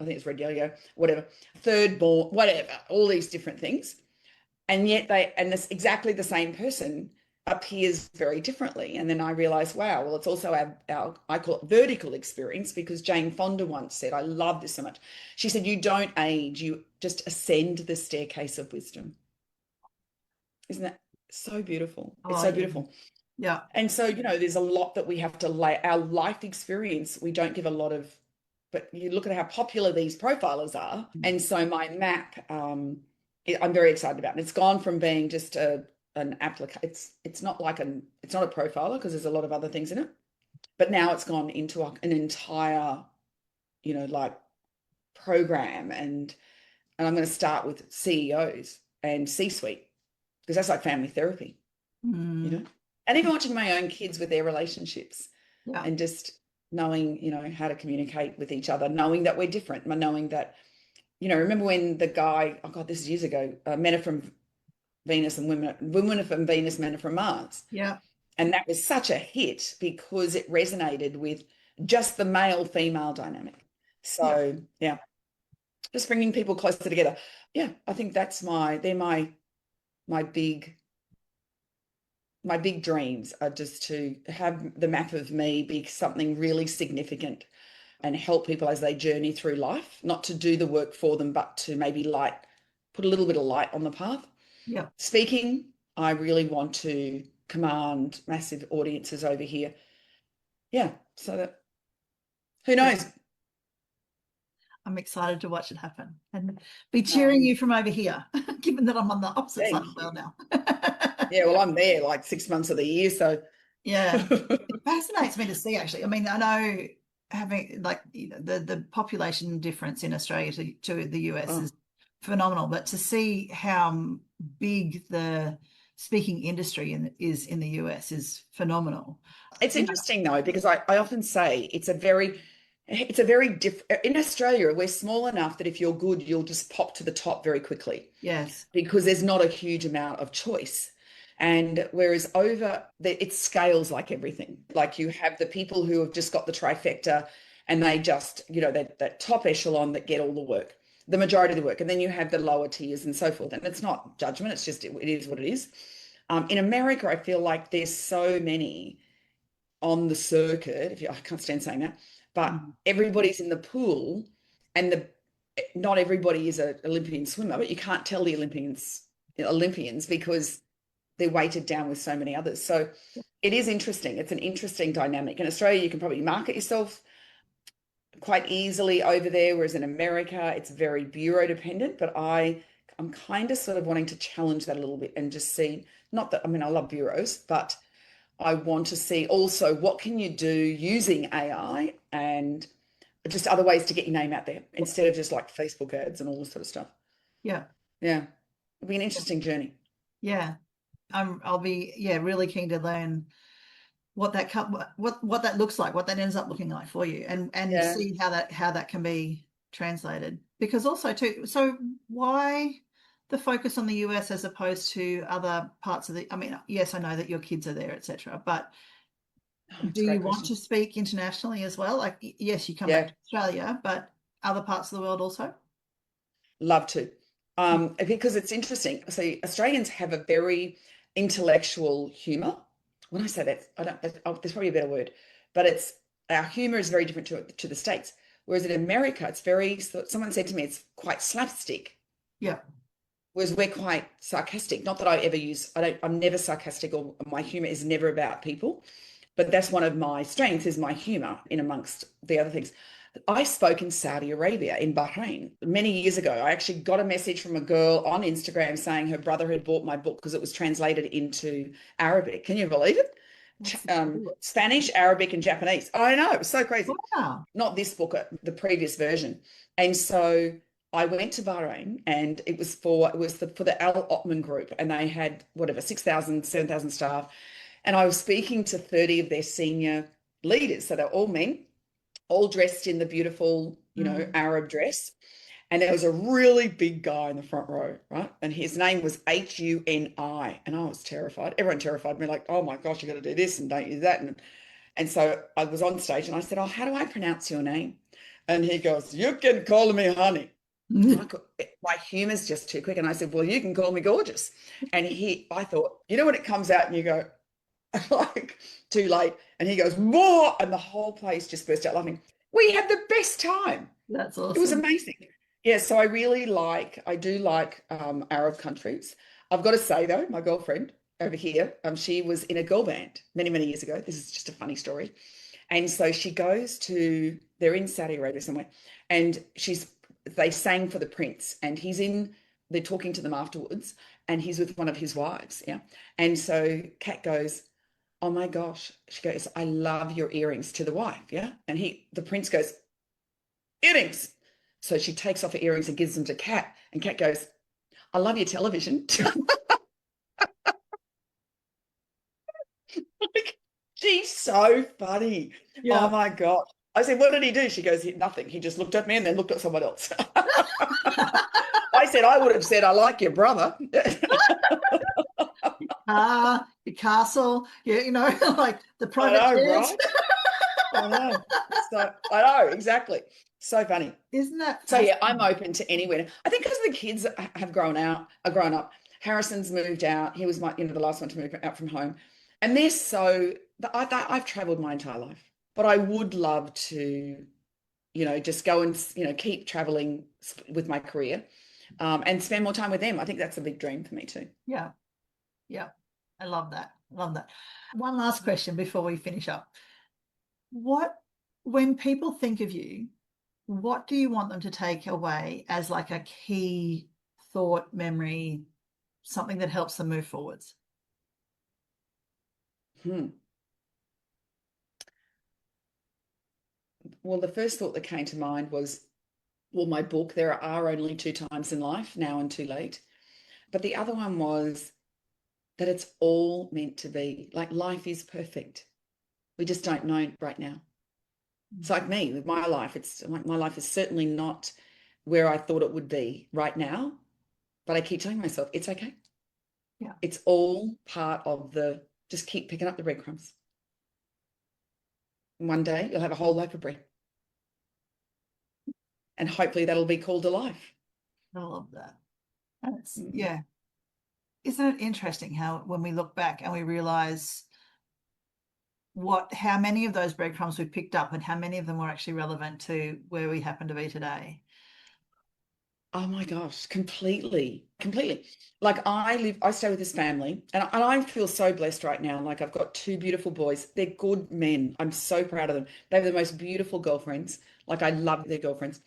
I think it's red, yellow, whatever. Third born, whatever, all these different things. And yet and this exactly the same person appears very differently. And then I realized, wow, well, it's also our I call it vertical experience, because Jane Fonda once said, I love this so much. She said, you don't age, you just ascend the staircase of wisdom. Isn't that so beautiful? It's Oh, so yeah. beautiful. Yeah. And so, there's a lot that we have to lay, our life experience, we don't give a lot of, but you look at how popular these profilers are. And so my map, I'm very excited about it. It's gone from being just an application. It's not like it's not a profiler, because there's a lot of other things in it. But now it's gone into an entire, like program. And I'm going to start with CEOs and C-suite, because that's like family therapy, Mm. and even watching my own kids with their relationships, Yeah. and just knowing, how to communicate with each other, knowing that we're different, knowing that, remember when the guy, oh God, this is years ago, men are from Venus and women are from Venus, men are from Mars. Yeah. And that was such a hit because it resonated with just the male female dynamic. Yeah. So, yeah, just bringing people closer together. Yeah, I think they're my big dreams, are just to have the map of me be something really significant and help people as they journey through life, not to do the work for them, but to maybe put a little bit of light on the path. Yeah. Speaking, I really want to command massive audiences over here. Yeah, so that, who knows? I'm excited to watch it happen and be cheering Um, you from over here, given that I'm on the opposite side Thank of the you. world now. Yeah, well, I'm there like 6 months of the year, so Yeah. It fascinates me to see, actually. I mean, I know having like the population difference in Australia to the US oh, is phenomenal, but to see how big the speaking industry is in the US is phenomenal. it's You know, interesting though, because I often say it's a very different, in Australia, we're small enough that if you're good, you'll just pop to the top very quickly, yes. because there's not a huge amount of choice. And whereas it scales like everything. Like you have the people who have just got the trifecta, and they just, that top echelon that get all the work, the majority of the work. And then you have the lower tiers and so forth. And it's not judgment, it's just, it is what it is. In America, I feel like there's so many on the circuit, I can't stand saying that, but Mm. everybody's in the pool, and not everybody is an Olympian swimmer, but you can't tell the Olympians because they're weighted down with so many others. So it is interesting. It's an interesting dynamic. In Australia, you can probably market yourself quite easily over there, whereas in America, it's very bureau dependent. But I'm kind of sort of wanting to challenge that a little bit and just see, not that, I mean, I love bureaus, but I want to see also what can you do using AI and just other ways to get your name out there instead of just like Facebook ads and all this sort of stuff. Yeah. Yeah, it'll be an interesting journey. Yeah. I'll be, yeah, really keen to learn what that what that looks like, what that ends up looking like for you, and Yeah. see how that can be translated. Because also too, so why the focus on the US as opposed to other parts of the, I mean, yes, I know that your kids are there, etc., but Oh, do it's a you great want question. to speak internationally as well? Like, yes, you come back Yeah, to Australia, but other parts of the world also? love to. Because it's interesting. So Australians have a very intellectual humor. When I say that, there's probably a better word, but our humor is very different to the States. Whereas in America, someone said to me, it's quite slapstick. Yeah. Whereas we're quite sarcastic. Not that I ever I'm never sarcastic, or my humor is never about people, but that's one of my strengths, is my humor in amongst the other things. I spoke in Saudi Arabia, in Bahrain, many years ago. I actually got a message from a girl on Instagram saying her brother had bought my book because it was translated into Arabic. Can you believe it? That's Spanish, Arabic, and Japanese. I know, it was so crazy. wow. Not this book, the previous version. And so I went to Bahrain, and for the Al Ottman Group, and they had whatever 6,000, 7,000 staff, and I was speaking to 30 of their senior leaders. So they're all men, all dressed in the beautiful, Mm. Arab dress. And there was a really big guy in the front row, right? And his name was Huni. And I was terrified. Everyone terrified me, like, oh my gosh, you got to do this and don't use that. And so I was on stage and I said, oh, how do I pronounce your name? And he goes, you can call me honey. My humor's just too quick. And I said, well, you can call me gorgeous. And I thought, when it comes out and you go, like too late. And he goes, more. And the whole place just burst out laughing. We had the best time. That's It was awesome. amazing. Yeah, so I do like Arab countries. I've got to say though, my girlfriend over here, she was in a girl band many, many years ago. This is just a funny story. And so she goes to, they're in Saudi Arabia somewhere, and they sang for the prince, and they're talking to them afterwards, and he's with one of his wives. Yeah. And so Kat goes, oh my gosh, she goes, I love your earrings, to the wife. Yeah. And the prince goes, earrings. So she takes off her earrings and gives them to Kat. And Kat goes, I love your television. She's so funny. Yeah. Oh my God. I said, what did he do? She goes, nothing. He just looked at me and then looked at someone else. I said, I would have said, I like your brother. Your castle, like the I private know, jets. right? I know. So I know, exactly. So funny. Isn't that So yeah, I'm fascinating? open to anywhere. I think because the kids have grown up. Harrison's moved out. He was the last one to move out from home, and I've traveled my entire life, but I would love to, just go and keep traveling with my career, and spend more time with them. I think that's a big dream for me too. Yeah. Yeah. I love that. Love that. One last question before we finish up. When people think of you, what do you want them to take away as like a key thought, memory, something that helps them move forwards? Hmm. Well, the first thought that came to mind was, well, my book, There Are Only Two Times in Life, Now and Too Late. But the other one was that it's all meant to be. Like, life is perfect. We just don't know right now. It's like me with my life. It's like my life is certainly not where I thought it would be right now, but I keep telling myself it's okay. Yeah. It's all part of just keep picking up the breadcrumbs. And one day you'll have a whole loaf of bread. And hopefully that'll be called a life. I love that. Yeah. Isn't it interesting how when we look back and we realize how many of those breadcrumbs we picked up and how many of them were actually relevant to where we happen to be today? Oh my gosh, completely, completely. Like I stay with this family, and I feel so blessed right now. Like I've got two beautiful boys. They're good men. I'm so proud of them. They have the most beautiful girlfriends. Like I love their girlfriends.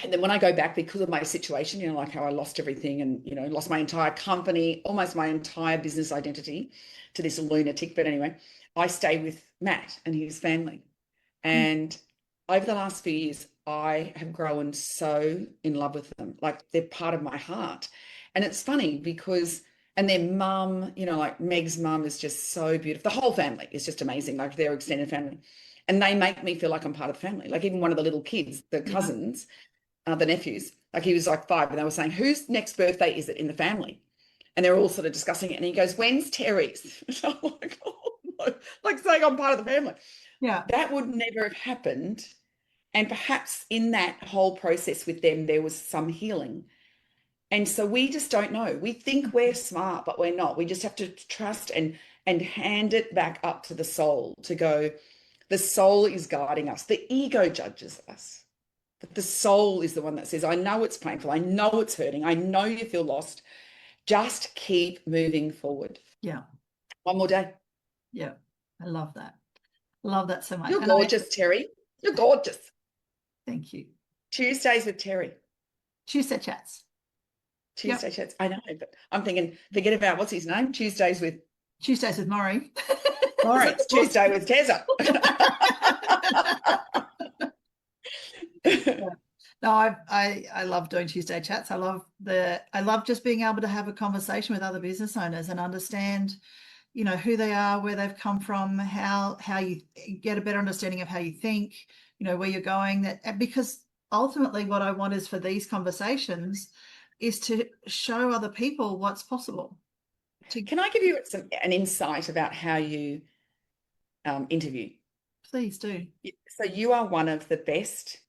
And then when I go back, because of my situation, like how I lost everything and, lost my entire company, almost my entire business identity to this lunatic. But anyway, I stay with Matt and his family. And over the last few years, I have grown so in love with them. Like they're part of my heart. And it's funny because, and their mum, like Meg's mum is just so beautiful. The whole family is just amazing, like their extended family. And they make me feel like I'm part of the family. Like even one of the little kids, the cousins, the nephews, like he was like 5, and they were saying, whose next birthday is it in the family? And they're all sort of discussing it. And he goes, when's Terry's? So I'm like, oh, no. Like saying I'm part of the family. Yeah. That would never have happened. And perhaps in that whole process with them, there was some healing. And so we just don't know. We think we're smart, but we're not. We just have to trust and hand it back up to the soul to go, the soul is guiding us. The ego judges us. But the soul is the one that says, I know it's painful. I know it's hurting. I know you feel lost. Just keep moving forward. Yeah. One more day. Yeah. I love that. Love that so much. You're gorgeous, Terry. You're gorgeous. Thank you. Tuesdays with Terry. Tuesday chats. Tuesday chats. I know, but I'm thinking, forget about what's his name? Tuesdays with Maury. Maury. It's Tuesday with Tessa. No, I love doing Tuesday chats. I love just being able to have a conversation with other business owners and understand, who they are, where they've come from, how you get a better understanding of how you think, where you're going. Because ultimately what I want is for these conversations is to show other people what's possible. Can I give you an insight about how you interview? Please do. So you are one of the best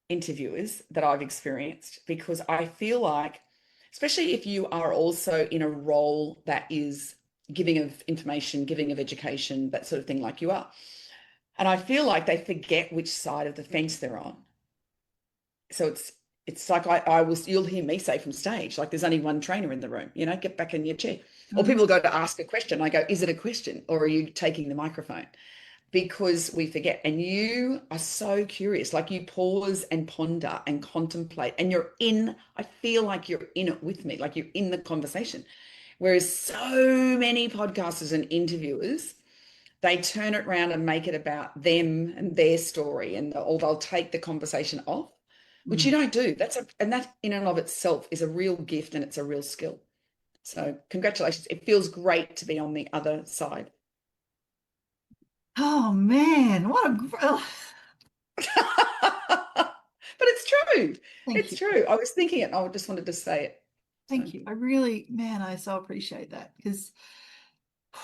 interviewers that I've experienced, because I feel like, especially if you are also in a role that is giving of information, giving of education, that sort of thing, like you are. And I feel like they forget which side of the fence they're on. So it's like I was, you'll hear me say from stage, like there's only one trainer in the room, get back in your chair. Or Mhm. people go to ask a question. I go, is it a question or are you taking the microphone? Because we forget. And you are so curious, like you pause and ponder and contemplate, and I feel like you're in it with me, like you're in the conversation. Whereas so many podcasters and interviewers, they turn it around and make it about them and their story, or they'll take the conversation off, which you Mm. don't do. And that in and of itself is a real gift and it's a real skill. So congratulations. It feels great to be on the other side. Oh man, what a But it's true. thank It's you. true. I was thinking it and I just wanted to say it. So Thank you. I really, man, I so appreciate that because,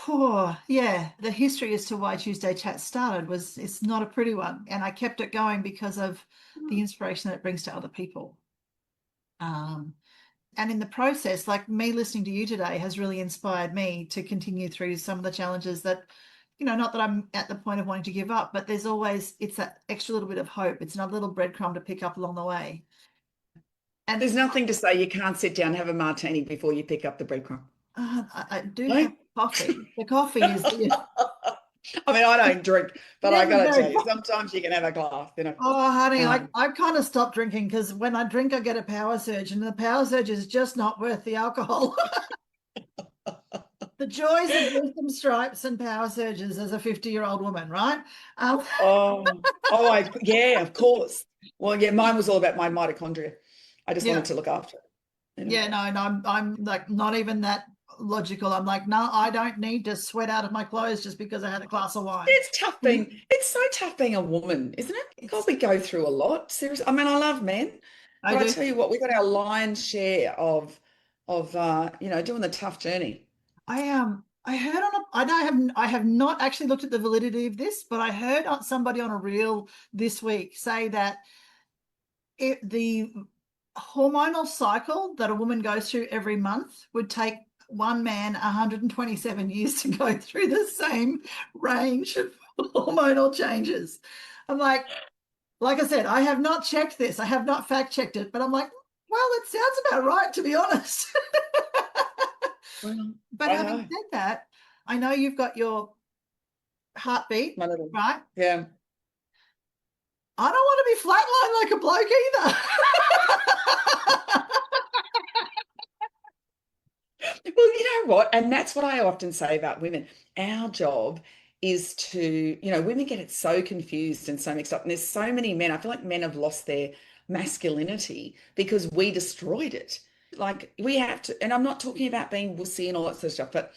oh, yeah, the history as to why Tuesday Chat started was it's not a pretty one, and I kept it going because of the inspiration that it brings to other people. Um, and in the process, like me listening to you today has really inspired me to continue through some of the challenges that, not that I'm at the point of wanting to give up, but it's that extra little bit of hope. It's another little breadcrumb to pick up along the way. And there's nothing to say you can't sit down and have a martini before you pick up the breadcrumb. I do have No? coffee. The coffee is, I mean, I don't drink, it but I is a got to very tell you, sometimes you can have a glass. Oh, honey, Um, I've kind of stopped drinking because when I drink, I get a power surge, and the power surge is just not worth the alcohol. The joys of wisdom stripes and power surges as a 50-year-old woman, right? Um, yeah, of course. Well, yeah, mine was all about my mitochondria. I just wanted yeah, to look after it. yeah, no, I'm like not even that logical. I'm like, no, I don't need to sweat out of my clothes just because I had a glass of wine. It's so tough being a woman, isn't it? God, It's, we go through a lot. Seriously. I mean, I love men, I but I do. tell you what, we got our lion's share of doing the tough journey. I heard on a I have not actually looked at the validity of this, but I heard somebody on a reel this week say that the hormonal cycle that a woman goes through every month would take one man 127 years to go through the same range of hormonal changes. I'm like I said, I have not checked this. I have not fact checked it, but I'm like, well, it sounds about right, to be honest. Well, But I having know. said that, I know you've got your heartbeat, My little, right? yeah. I don't want to be flatlined like a bloke either. Well, you know what? And that's what I often say about women. Our job is to, women get it so confused and so mixed up. And there's so many men. I feel like men have lost their masculinity because we destroyed it. Like we have to, and I'm not talking about being wussy and all that sort of stuff, but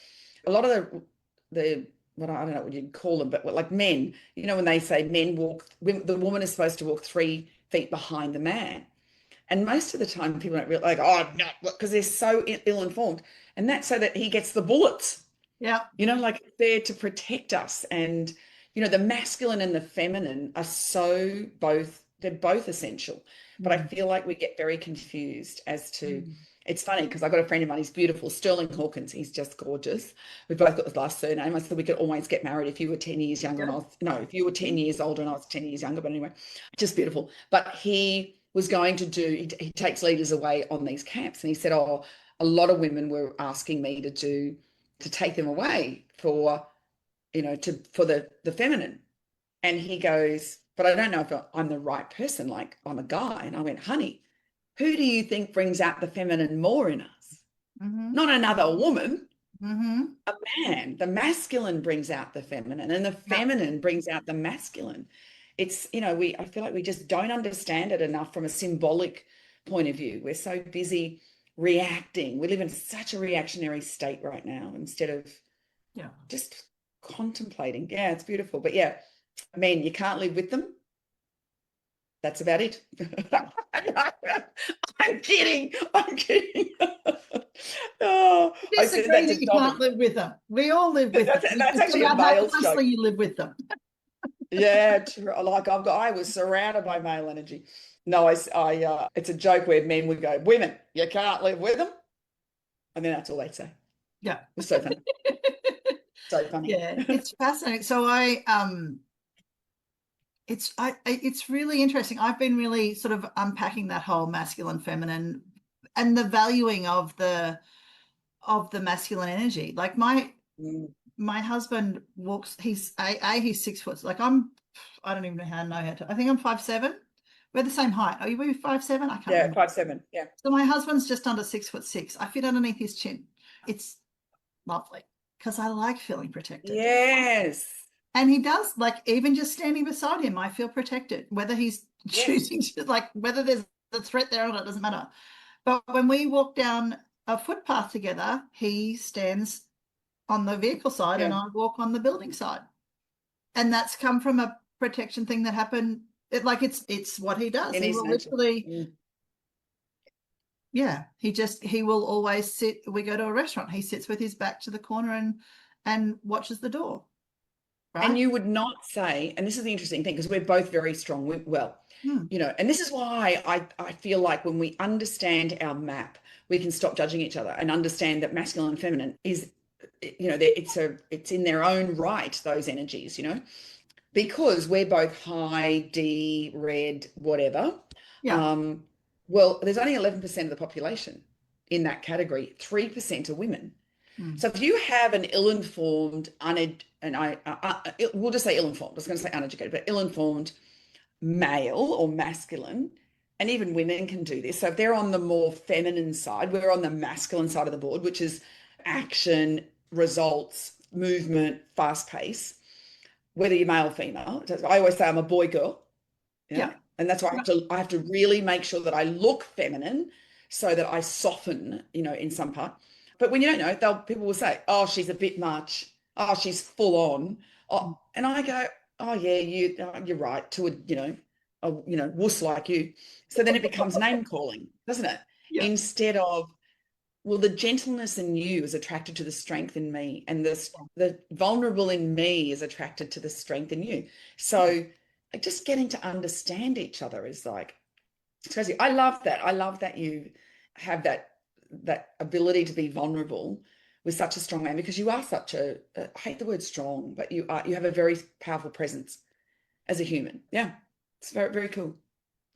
a lot of the what I don't know what you'd call them, but like men, when they say men walk, the woman is supposed to walk 3 feet behind the man. And most of the time, people don't realize, like, oh, no, because they're so ill-informed. And that's so that he gets the bullets, Yeah. like there to protect us. And, the masculine and the feminine are they're both essential. But I Mm. feel like we get very confused as to, Mm. it's funny because I got a friend of mine, he's beautiful, Sterling Hawkins, he's just gorgeous. We've both got the last surname. I said we could always get married if you were 10 years younger and I was, no, if you were 10 years older and I was 10 years younger, but anyway, just beautiful. But he was going to he takes leaders away on these camps. And he said, oh, a lot of women were asking me to take them away for, for the feminine. And he goes, but I don't know if I'm the right person. Like I'm a guy. And I went, honey, who do you think brings out the feminine more in us? Mm-hmm. Not another woman, Mm-hmm. a man. The masculine brings out the feminine and the Yeah. feminine brings out the masculine. It's, I feel like we just don't understand it enough from a symbolic point of view. We're so busy reacting. We live in such a reactionary state right now instead of Yeah. just contemplating. Yeah, it's beautiful. But yeah, men, you can't live with them. That's about it. I'm kidding. I'm kidding. Oh, I said Disagree that that to you Dobby. can't live with them. We all live with them. That's It's actually a about how male's joke. closely you live with them. Yeah, true. Like I was surrounded by male energy. No, it's a joke where men would go, women, you can't live with them. And then that's all they say. Yeah. It's so funny. So funny. Yeah, it's fascinating. So it's really interesting. I've been really sort of unpacking that whole masculine, feminine, and the valuing of the masculine energy. Like my husband walks, he's 6 foot. Like I don't even know how to, I think I'm 5'7". We're the same height. Are you 5'7"? I can't Yeah, remember. 5'7". Yeah. So my husband's just under 6'6". I fit underneath his chin. It's lovely because I like feeling protected. Yes. And he does, like, even just standing beside him, I feel protected, whether he's choosing to, like, whether there's a threat there or not, it doesn't matter. But when we walk down a footpath together, he stands on the vehicle side and I walk on the building side. And that's come from a protection thing that happened. It's what he does. He will literally, he will always sit. We go to a restaurant. He sits with his back to the corner and watches the door. Right? And you would not say, and this is the interesting thing, because we're both very strong. And this is why I feel like when we understand our map, we can stop judging each other and understand that masculine and feminine is, it's in their own right, those energies, because we're both high, D, red, whatever. Yeah. Well, there's only 11% of the population in that category. 3% are women. So if you have an ill-informed, we'll just say ill-informed, I was going to say uneducated, but ill-informed male or masculine, and even women can do this. So if they're on the more feminine side, we're on the masculine side of the board, which is action, results, movement, fast pace, whether you're male or female. I always say I'm a boy girl. Yeah. And that's why I have to really make sure that I look feminine so that I soften, in some part. But when you don't know, people will say, "Oh, she's a bit much. Oh, she's full on." Oh, and I go, "Oh, yeah, you're right." To a wuss like you. So then it becomes name calling, doesn't it? Yeah. Instead of, well, the gentleness in you is attracted to the strength in me, and the vulnerable in me is attracted to the strength in you. So just getting to understand each other is like, it's crazy. I love that. I love that you have that ability to be vulnerable with such a strong man, because you are I hate the word strong, but you have a very powerful presence as a human. Yeah. It's very, very cool.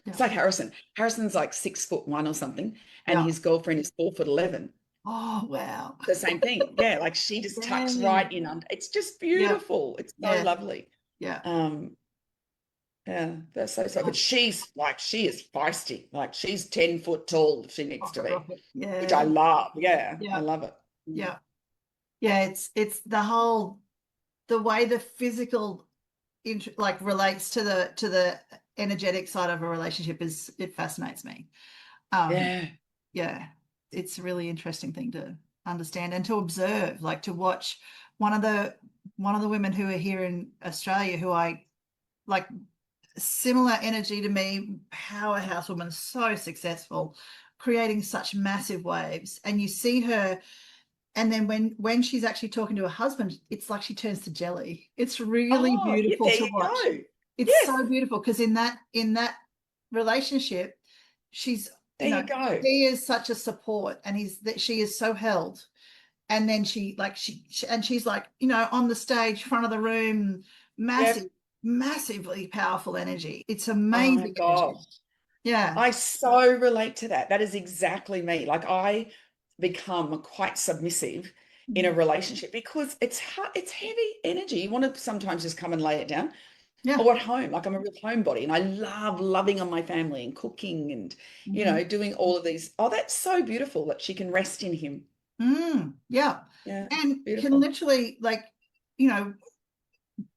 Yeah. It's like Harrison. Harrison's like 6'1" or something, and Yeah. his girlfriend is 4'11". Oh, wow. The same thing. Yeah, like she just tucks right in under. It's just beautiful. It's so lovely. Yeah. Yeah, that's so. But she is feisty. Like she's 10 foot tall if she needs to be, which I love. Yeah, I love it. Yeah. Yeah, it's the way the physical relates to the energetic side of a relationship it fascinates me. Yeah, it's a really interesting thing to understand and to observe, like to watch one of the women who are here in Australia who I like, similar energy to me, powerhouse woman, so successful, creating such massive waves. And you see her, and then when she's actually talking to her husband, it's like she turns to jelly. It's really beautiful to watch. It's so beautiful because in that relationship, she's he is such a support, and she is so held. And then she's like, on the stage, front of the room, massively powerful energy. It's amazing. Oh my gosh. Yeah. I so relate to that. That is exactly me. Like I become quite submissive in a relationship because it's heavy energy. You want to sometimes just come and lay it down. Yeah. Or at home, like I'm a real homebody, and I love loving on my family and cooking and doing all of these. Oh, that's so beautiful that she can rest in him. Yeah. And beautiful. can literally, like,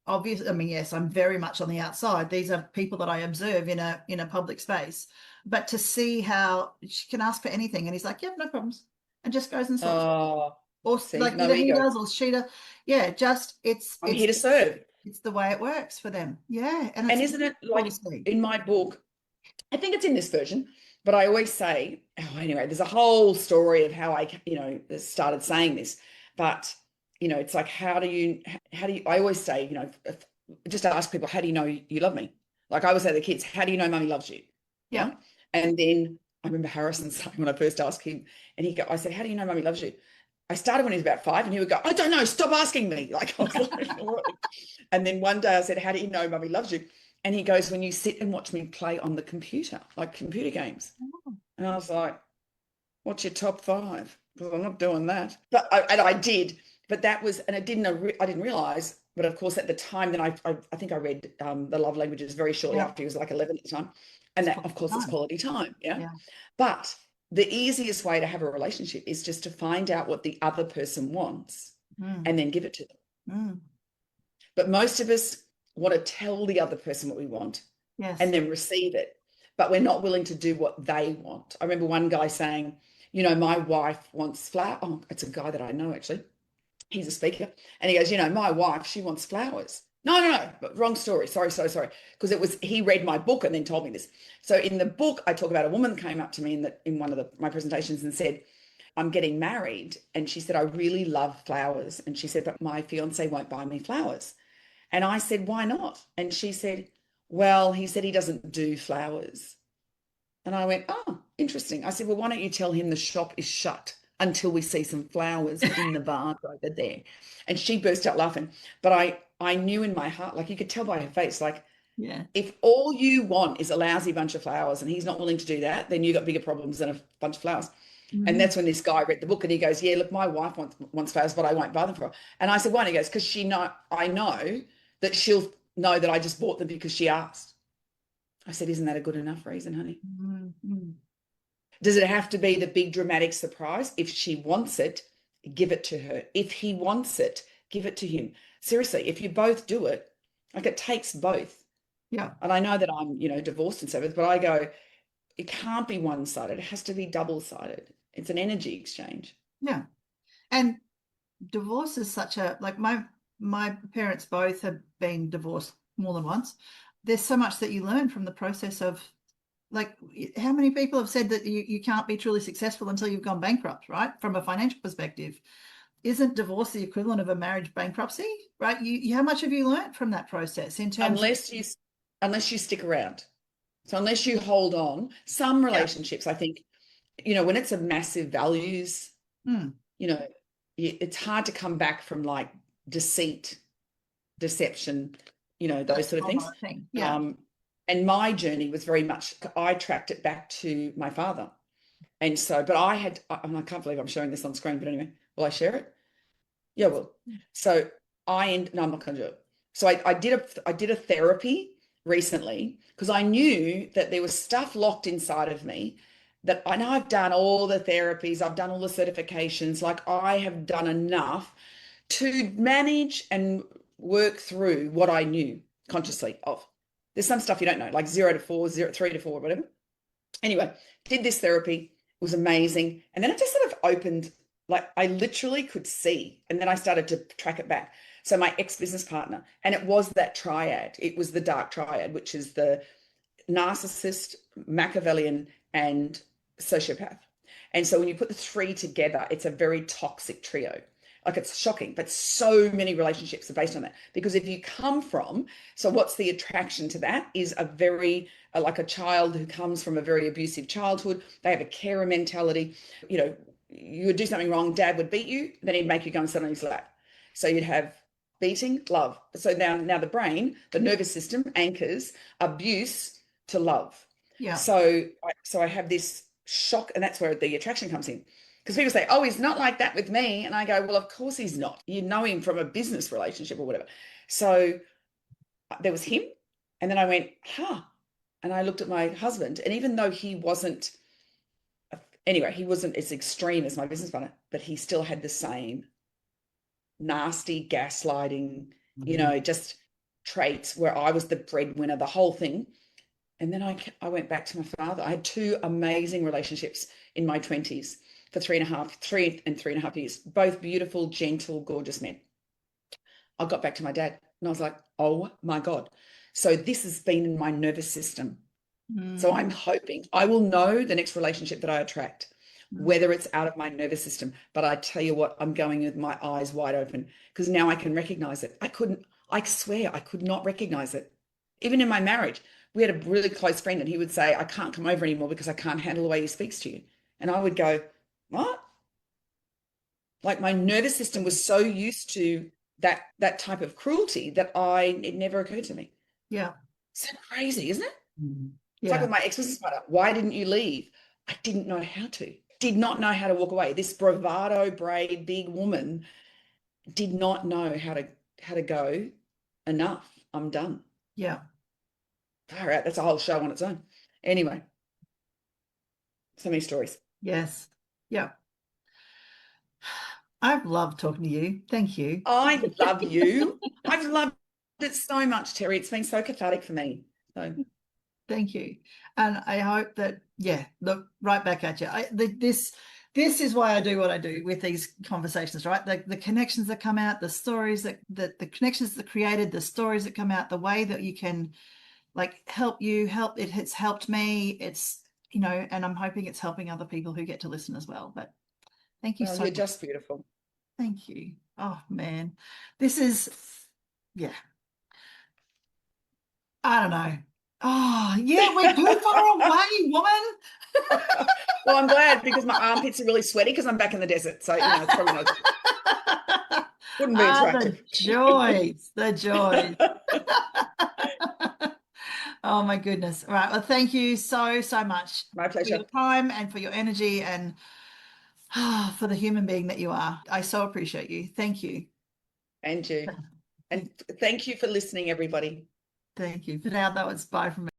obviously, I mean, yes, I'm very much on the outside. These are people that I observe in a public space, but to see how she can ask for anything, and he's like, "Yep, no problems," and just goes and solves it. Or see, like no either he ego. does or she does. Yeah, just I'm here to serve. It's the way it works for them. Yeah, and isn't it like in my book? I think it's in this version, but I always say, anyway, there's a whole story of how I, started saying this, but it's like, how do you, I always say, just ask people, how do you know you love me? Like I always say to the kids, how do you know mummy loves you? Yeah. And then I remember Harrison saying when I first asked him, and I said, how do you know mummy loves you? I started when he was about 5, and he would go, I don't know, stop asking me. Like, I was like, all right. And then one day I said, how do you know Mummy loves you? And he goes, when you sit and watch me play on the computer, like computer games. And I was like, what's your top 5? Because I'm not doing that. But I did. But that was, and I didn't realize. But of course, at the time, then I think I read the love languages very shortly after he was like 11 at the time. And that, of course, is quality time. Yeah. Yeah. But the easiest way to have a relationship is just to find out what the other person wants and then give it to them. But most of us want to tell the other person what we want and then receive it, but we're not willing to do what they want. I remember one guy saying, you know, my wife wants flowers. Oh, it's a guy that I know, actually. He's a speaker. And he goes, you know, my wife, she wants flowers. No, but wrong story. Sorry. Because he read my book and then told me this. So in the book, I talk about a woman came up to me in one of my presentations and said, I'm getting married. And she said, I really love flowers. And she said, but my fiance won't buy me flowers. And I said, why not? And she said, well, he said he doesn't do flowers. And I went, oh, interesting. I said, well, why don't you tell him the shop is shut until we see some flowers in the vase over there? And she burst out laughing. But I knew in my heart, like you could tell by her face, like, yeah, if all you want is a lousy bunch of flowers and he's not willing to do that, then you got bigger problems than a bunch of flowers. And that's when this guy read the book and he goes, yeah, look, my wife wants flowers, but I won't buy them for her. And I said, why? And he goes, because I know that she'll know that I just bought them because she asked. I said, isn't that a good enough reason, honey? Does it have to be the big dramatic surprise? If she wants it, give it to her. If he wants it, give it to him. Seriously, if you both do it, like it takes both. Yeah. And I know that I'm, divorced and so forth, but I go, it can't be one-sided. It has to be double-sided. It's an energy exchange. Yeah. And divorce is such a, like my parents both have been divorced more than once. There's so much that you learn from the process of, like, how many people have said that you can't be truly successful until you've gone bankrupt, right? From a financial perspective. Isn't divorce the equivalent of a marriage bankruptcy, right? How much have you learned from that process in terms unless you stick around. So unless you hold on, some relationships, I think, when it's a massive values, it's hard to come back from like deceit, deception, those sort of things. Yeah. And my journey was very much, I tracked it back to my father. And so, but I can't believe I'm showing this on screen, but anyway, will I share it? Yeah, well. So no, I'm not going to do it. So I did a therapy recently because I knew that there was stuff locked inside of me that I know I've done all the therapies, I've done all the certifications, like I have done enough to manage and work through what I knew consciously of. There's some stuff you don't know, like 0 to 4, 3 to 4, whatever. Anyway, did this therapy, it was amazing. And then it just sort of opened, like I literally could see, and then I started to track it back. So my ex-business partner, and it was that triad. It was the dark triad, which is the narcissist, Machiavellian, and sociopath. And so when you put the 3 together, it's a very toxic trio. Like it's shocking, but so many relationships are based on that. Because if you come from, so what's the attraction to that is a very, like a child who comes from a very abusive childhood. They have a carer mentality. You would do something wrong, dad would beat you, then he'd make you go and sit on his lap. So you'd have beating, love. So now the brain, the nervous system anchors abuse to love. Yeah. So I have this shock, and that's where the attraction comes in. Because people say, oh, he's not like that with me. And I go, well, of course he's not. You know him from a business relationship or whatever. So there was him. And then I went, and I looked at my husband. And even though he wasn't as extreme as my business partner, but he still had the same nasty gaslighting, just traits where I was the breadwinner, the whole thing. And then I went back to my father. I had 2 amazing relationships in my 20s for 3.5 years, both beautiful, gentle, gorgeous men. I got back to my dad and I was like, oh my God. So this has been in my nervous system. So I'm hoping I will know the next relationship that I attract, whether it's out of my nervous system. But I tell you what, I'm going with my eyes wide open because now I can recognize it. I swear I could not recognize it. Even in my marriage, we had a really close friend and he would say, I can't come over anymore because I can't handle the way he speaks to you. And I would go, what? Like my nervous system was so used to that type of cruelty that it never occurred to me. Yeah. So crazy, isn't it? It's like Yeah. with my ex-business partner. Why didn't you leave? I didn't know how to. Did not know how to walk away. This bravado, brave, big woman did not know how to go. Enough. I'm done. Yeah. All right, that's a whole show on its own. Anyway, so many stories. Yes. Yeah. I've loved talking to you. Thank you. I love you. I've loved it so much, Terry. It's been so cathartic for me. So Thank you. And I hope that, yeah, look, right back at you. This is why I do what I do with these conversations, right? The connections that come out, the stories the connections that are created, the stories that come out, the way that you can like help. It's helped me. It's, and I'm hoping it's helping other people who get to listen as well. But thank you well, so you're much. just beautiful. Thank you. Oh man, this is, yeah. I don't know. Oh, yeah, we're too far away, woman. Well, I'm glad because my armpits are really sweaty because I'm back in the desert. So, it's probably not, wouldn't be The attractive. joys, the joys. Oh my goodness. All right. Well, thank you so, so much My for your pleasure. time and for your energy and for the human being that you are. I so appreciate you. Thank you. And you. And thank you for listening, everybody. Thank you. For now, that was bye from me.